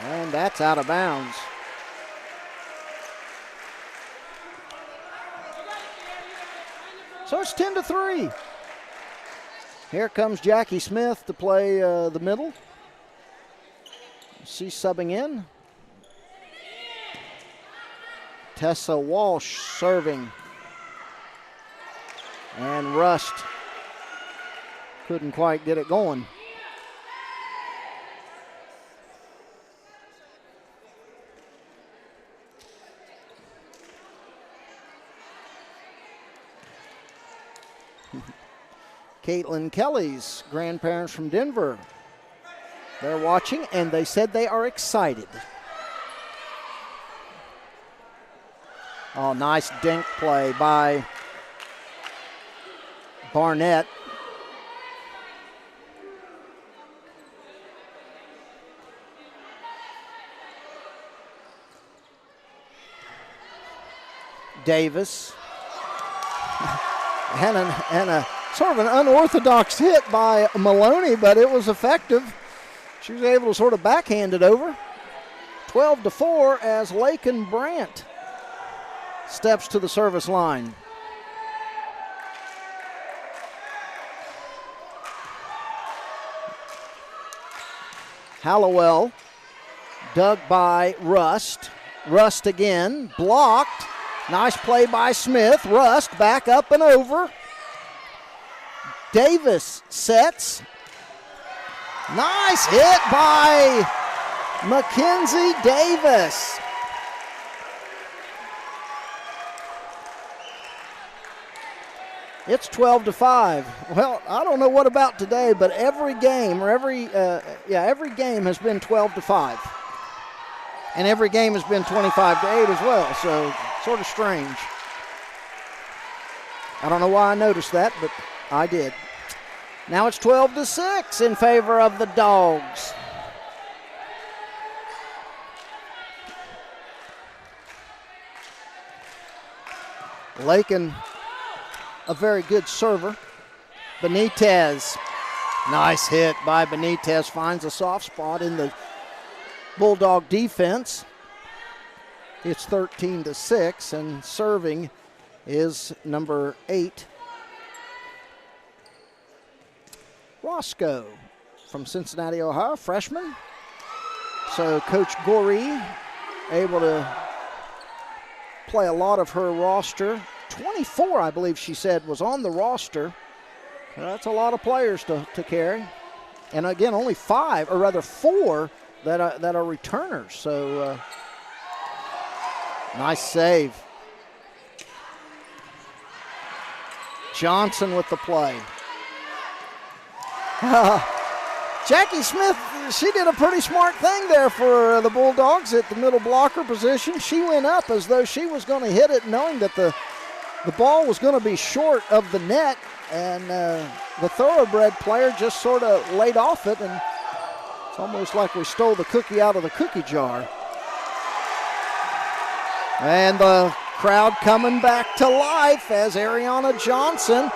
and that's out of bounds. So it's 10-3. Here comes Jackie Smith to play the middle. She's subbing in. Tessa Walsh serving. And Rust couldn't quite get it going. Caitlin Kelly's grandparents from Denver. They're watching, and they said they are excited. Oh, nice dink play by Barnett. Davis. And a sort of an unorthodox hit by Maloney, but it was effective. She was able to sort of backhand it over. 12-4 as Lakin Brandt steps to the service line. Hallowell dug by Rust. Rust again, blocked. Nice play by Smith. Rust back up and over. Davis sets. Nice hit by Mackenzie Davis. It's 12-5. Well, I don't know what about today, but every game has been 12-5. And every game has been 25-8 as well, so sort of strange. I don't know why I noticed that, but I did. Now it's 12-6 in favor of the Dogs. Lakin, a very good server. Benitez, nice hit by Benitez, finds a soft spot in the Bulldog defense. It's 13-6, and serving is number 8, Roscoe from Cincinnati, Ohio, freshman. So Coach Goree able to play a lot of her roster. 24, I believe she said, was on the roster. That's a lot of players to carry. And again, only 4 that are returners. So nice save. Johnson with the play. Jackie Smith, she did a pretty smart thing there for the Bulldogs at the middle blocker position. She went up as though she was going to hit it, knowing that the ball was going to be short of the net, and the Thoroughbred player just sort of laid off it, and it's almost like we stole the cookie out of the cookie jar. And the crowd coming back to life as Ariana Johnson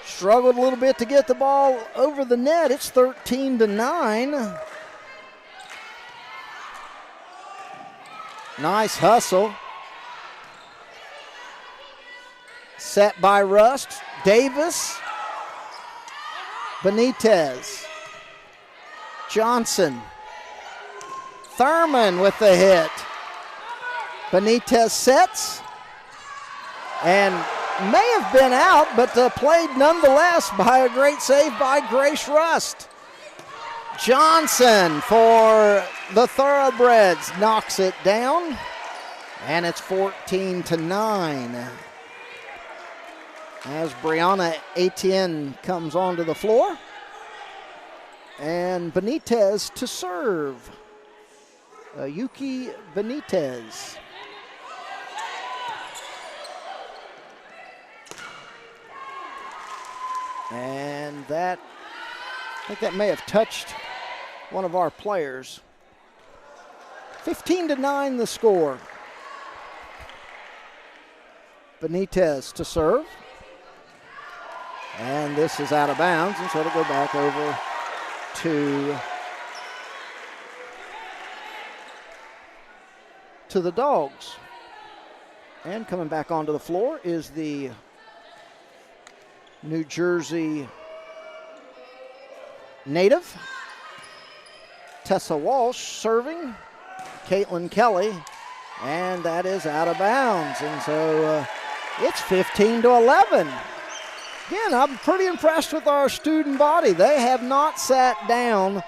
struggled a little bit to get the ball over the net. It's 13-9. Nice hustle. Set by Rust. Davis. Benitez. Johnson. Thurman with the hit. Benitez sets. And may have been out, but played nonetheless by a great save by Grace Rust. Johnson for the Thoroughbreds knocks it down, and it's 14-9. As Brianna Etienne comes onto the floor, and Benitez to serve. Yuki Benitez. And I think that may have touched one of our players. 15-9 the score. Benitez to serve. And this is out of bounds, and so it'll go back over to the Dogs. And coming back onto the floor is the New Jersey native, Tessa Walsh, serving. Caitlin Kelly, and that is out of bounds. And so it's 15-11. Again, I'm pretty impressed with our student body. They have not sat down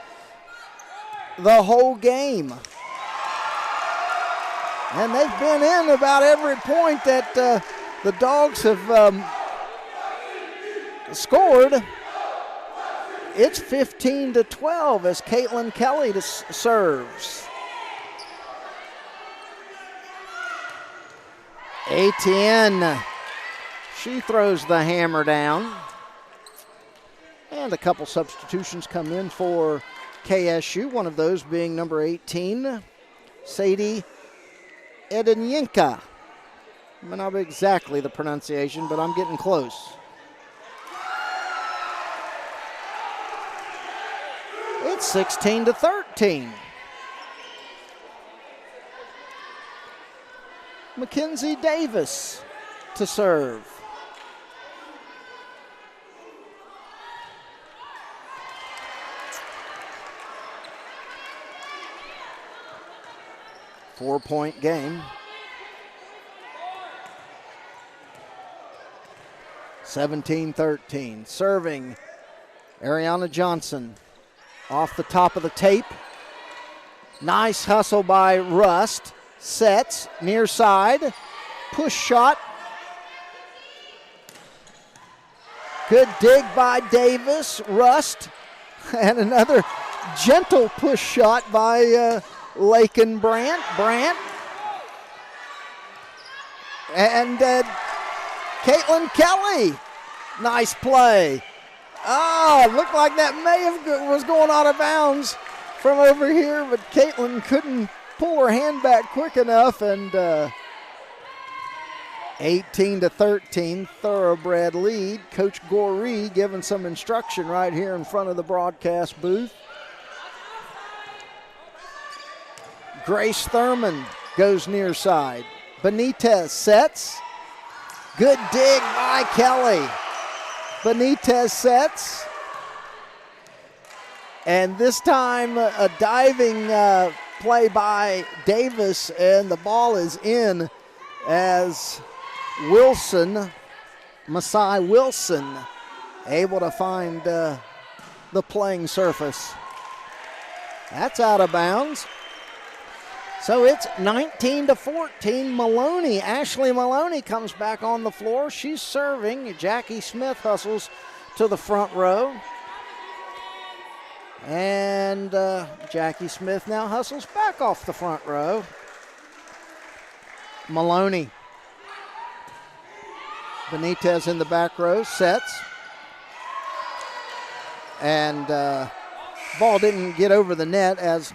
the whole game. And they've been in about every point that the Dogs have scored. It's 15-12 as Caitlin Kelly serves. Etienne, she throws the hammer down. And a couple substitutions come in for KSU, one of those being number 18, Sadie Edenyenka. May not be exactly the pronunciation, but I'm getting close. It's 16-13. Mackenzie Davis to serve. Four-point game. 17-13. Serving Ariana Johnson off the top of the tape. Nice hustle by Rust. Sets near side. Push shot. Good dig by Davis. Rust. And another gentle push shot by Lakin Brandt. And Caitlin Kelly. Nice play. Oh, it looked like that was going out of bounds from over here, but Caitlin couldn't pull her hand back quick enough, and 18-13, Thoroughbred lead. Coach Goree giving some instruction right here in front of the broadcast booth. Grace Thurman goes near side. Benitez sets. Good dig by Kelly. Benitez sets. And this time a diving play by Davis, and the ball is in as Wilson, Masai Wilson, able to find the playing surface. That's out of bounds. So it's 19-14. Maloney, Ashley Maloney comes back on the floor. She's serving. Jackie Smith hustles to the front row. And Jackie Smith now hustles back off the front row. Maloney. Benitez in the back row, sets. And ball didn't get over the net as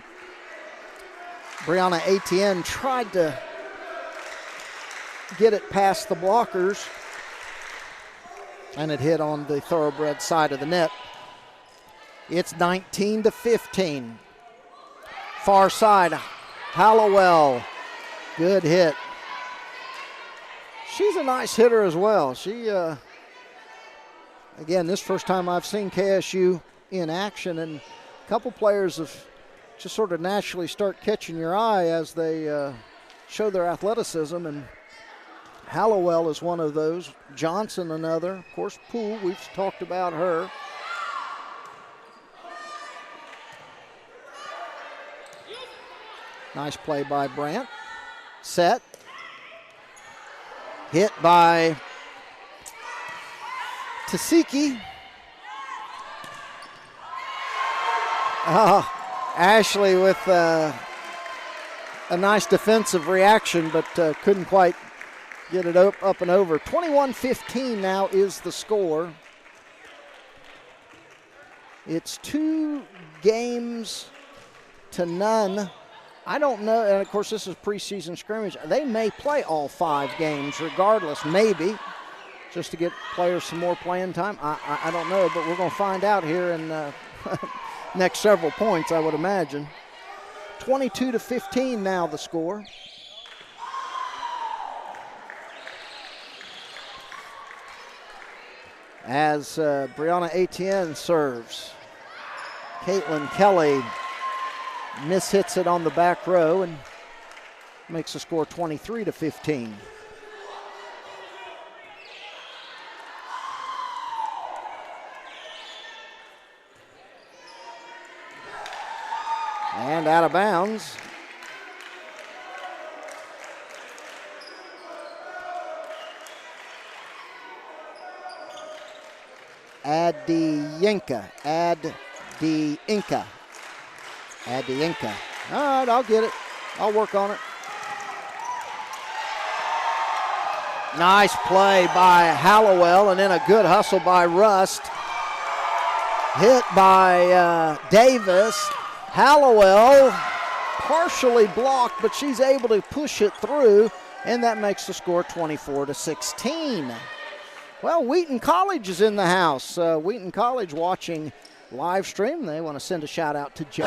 Brianna Etienne tried to get it past the blockers, and it hit on the Thoroughbred side of the net. It's 19-15. Far side, Hallowell, good hit. She's a nice hitter as well. She, again, this first time I've seen KSU in action, and a couple players have just sort of naturally start catching your eye as they show their athleticism, and Hallowell is one of those. Johnson another. Of course, Poole, we've talked about her. Nice play by Brandt. Set. Hit by Tasiki. Ashley with a nice defensive reaction, but couldn't quite get it up and over. 21-15 now is the score. It's 2 games to none. I don't know, and of course this is preseason scrimmage. They may play all 5 games regardless, maybe, just to get players some more playing time. I don't know, but we're going to find out here in next several points, I would imagine. 22-15 now the score. As Brianna Etienne serves. Caitlin Kelly mishits it on the back row and makes the score 23-15. And out of bounds. Adienka. All right, I'll get it. I'll work on it. Nice play by Hallowell, and then a good hustle by Rust. Hit by Davis. Hallowell partially blocked, but she's able to push it through, and that makes the score 24-16. Well, Wheaton College is in the house. Wheaton College watching live stream. They want to send a shout out to Joe.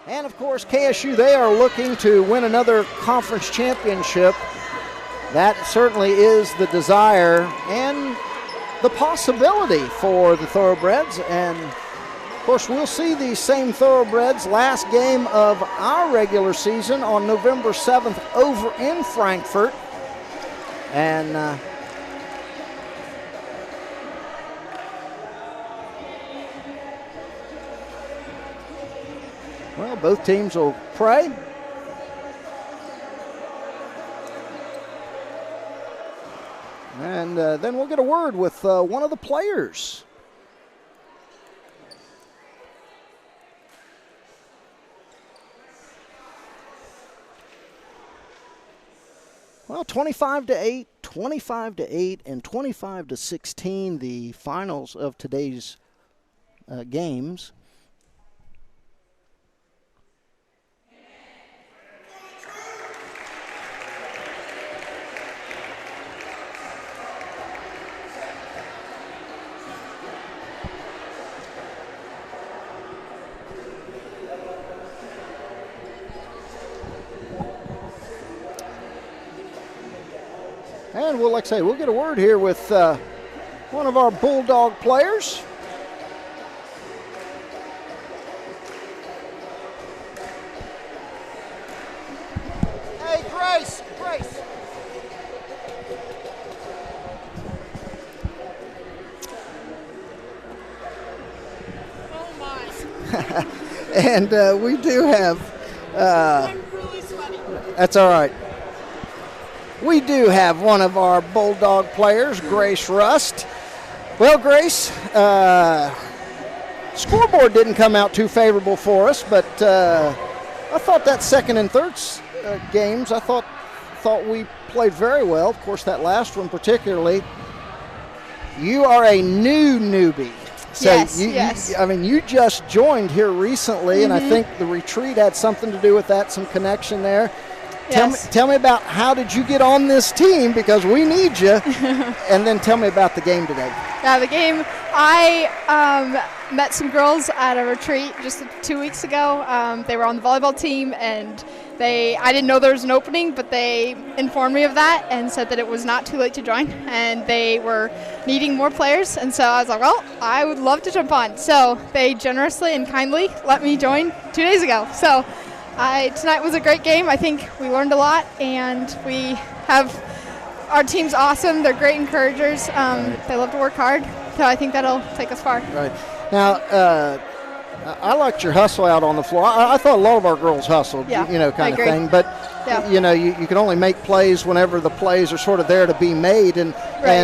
And of course, KSU, they are looking to win another conference championship. That certainly is the desire and the possibility for the Thoroughbreds. And of course, we'll see these same Thoroughbreds last game of our regular season on November 7th over in Frankfort. And well, both teams will pray. and then we'll get a word with one of the players. Well, 25-8, 25-8, and 25-16, the finals of today's games. And we'll, like I say, we'll get a word here with one of our Bulldog players. Hey, Grace. Oh my. And we do have, I'm really sweaty. that's all right. We do have one of our Bulldog players, Grace Rust. Well, Grace, scoreboard didn't come out too favorable for us, but I thought that second and third games, I thought we played very well. Of course, that last one particularly. You are a newbie. So Yes. you just joined here recently, and I think the retreat had something to do with that, some connection there. Yes. Tell me about how did you get on this team, because we need you, and then tell me about the game today. Yeah, the game, I met some girls at a retreat just 2 weeks ago. They were on the volleyball team, and I didn't know there was an opening, but they informed me of that and said that it was not too late to join, and they were needing more players. And so I was like, well, I would love to jump on. So they generously and kindly let me join 2 days ago. So tonight was a great game. I think we learned a lot, and we have our team's awesome. They're great encouragers. They love to work hard, so I think that'll take us far. Right. Now, I liked your hustle out on the floor. I thought a lot of our girls hustled, Yeah, kind of I agree. thing. But, Yeah. you can only make plays whenever the plays are sort of there to be made. And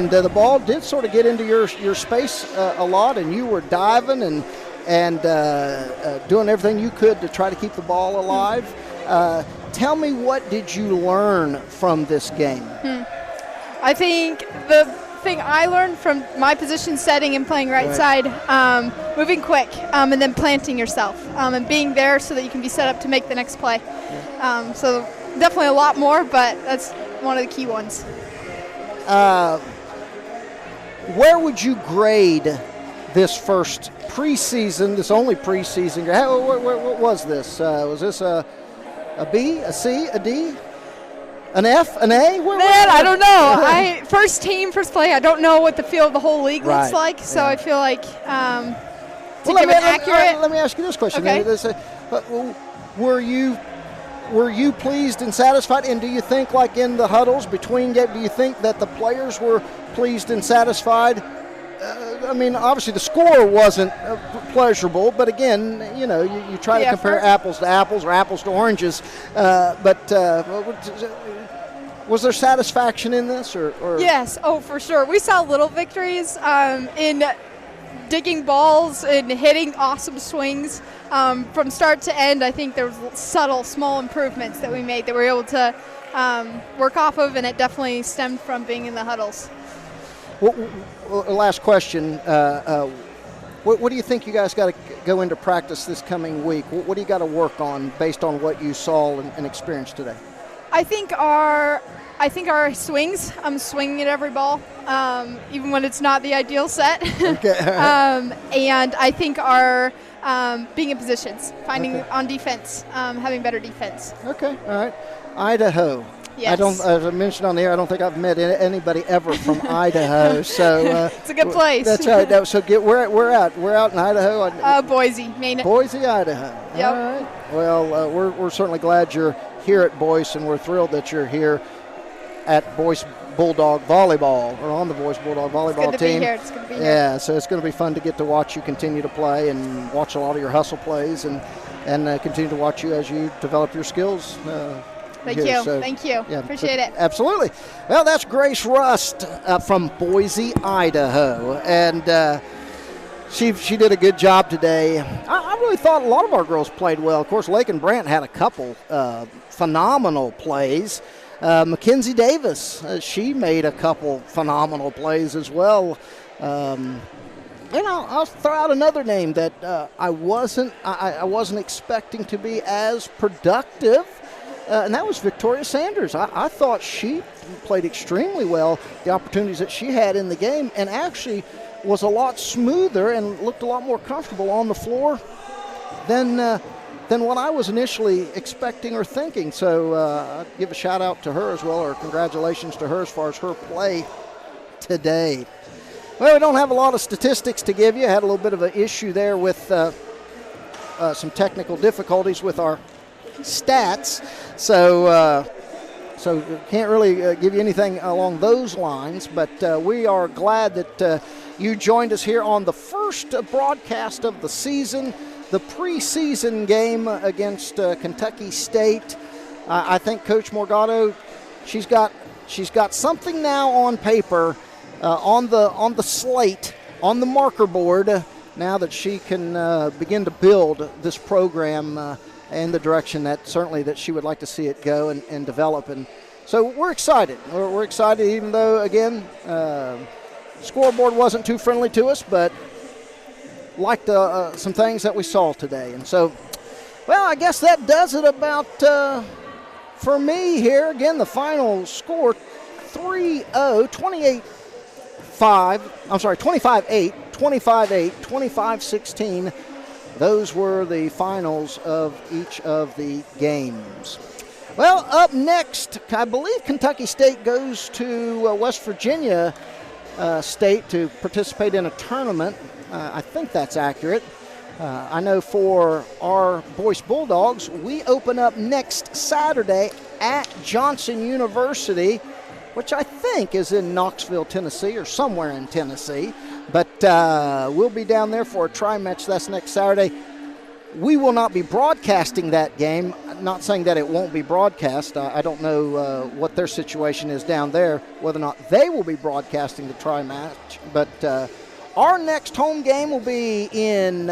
the ball did sort of get into your space a lot, and you were diving and doing everything you could to try to keep the ball alive. Tell me, what did you learn from this game? I think the thing I learned from my position setting and playing right side, moving quick, and then planting yourself, and being there so that you can be set up to make the next play. So definitely a lot more, but that's one of the key ones. Where would you grade this first preseason, this only preseason? What was this? Was this a B, a C, a D, an F, an A? I don't know. First team, first play. I don't know what the feel of the whole league looks like, so I feel like to give it accurate. Let me ask you this question. Okay. Were you pleased and satisfied? And do you think, like in the huddles between games, do you think that the players were pleased and satisfied? Obviously the score wasn't pleasurable, but again, you try to compare apples to apples or apples to oranges. Was there satisfaction in this? Or? Yes, for sure. We saw little victories in digging balls and hitting awesome swings. From start to end, I think there was subtle, small improvements that we made that we were able to work off of, and it definitely stemmed from being in the huddles. Last question. What do you think you guys got to go into practice this coming week? What do you got to work on based on what you saw and experienced today? I think our swings. I'm swinging at every ball, even when it's not the ideal set. Okay. And I think our being in positions, finding on defense, having better defense. Okay. All right. Idaho. Yes. As I mentioned on the air, I don't think I've met anybody ever from Idaho. So it's a good place. That's right. So we're out in Idaho. Boise, Maine. Boise, Idaho. Yep. All right. Well, we're certainly glad you're here at Boyce, and we're thrilled that you're here at Boyce Bulldog Volleyball, or on the Boyce Bulldog Volleyball it's good team. To be here. It's good to be here. Yeah. So it's going to be fun to get to watch you continue to play and watch a lot of your hustle plays and continue to watch you as you develop your skills Thank here. you. So, Thank you. Appreciate it. Absolutely. Well, that's Grace Rust from Boise, Idaho. And she did a good job today. I really thought a lot of our girls played well. Of course, Lake and Brant had a couple phenomenal plays. Mackenzie Davis, she made a couple phenomenal plays as well. And I'll throw out another name that I wasn't expecting to be as productive, and that was Victoria Sanders. I thought she played extremely well, the opportunities that she had in the game, and actually was a lot smoother and looked a lot more comfortable on the floor than what I was initially expecting or thinking. So I'd give a shout out to her as well, or congratulations to her as far as her play today. Well, we don't have a lot of statistics to give you. I had a little bit of an issue there with some technical difficulties with our stats. So can't really give you anything along those lines. But we are glad that you joined us here on the first broadcast of the season, the preseason game against Kentucky State. I think Coach Morgado, she's got something now on paper, on the slate, on the marker board, now that she can begin to build this program in the direction that certainly that she would like to see it go and develop. And so we're excited. We're excited, even though, again, scoreboard wasn't too friendly to us, but liked some things that we saw today. And so, well, I guess that does it about for me here. Again, the final score 3-0, 25-8, 25-8, 25-16. Those were the finals of each of the games. Well, up next, I believe Kentucky State goes to West Virginia State to participate in a tournament. I think that's accurate. I know for our Boyce Bulldogs, we open up next Saturday at Johnson University, which I think is in Knoxville, Tennessee, or somewhere in Tennessee. But we'll be down there for a tri-match. That's next Saturday. We will not be broadcasting that game. Not saying that it won't be broadcast. I don't know what their situation is down there, whether or not they will be broadcasting the tri-match. But our next home game will be in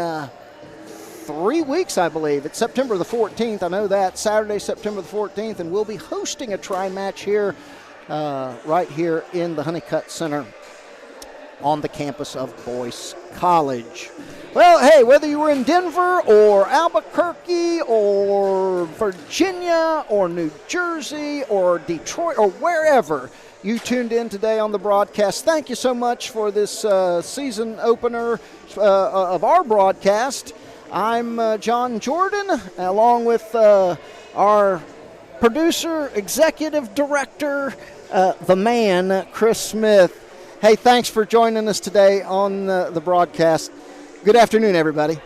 3 weeks, I believe. It's September the 14th. I know that. Saturday, September the 14th. And we'll be hosting a tri-match here, right here in the Honeycutt Center on the campus of Boyce College. Well, hey, whether you were in Denver or Albuquerque or Virginia or New Jersey or Detroit or wherever you tuned in today on the broadcast, thank you so much for this season opener of our broadcast. I'm John Jordan, along with our producer, executive director, the man, Chris Smith. Hey, thanks for joining us today on the broadcast. Good afternoon, everybody.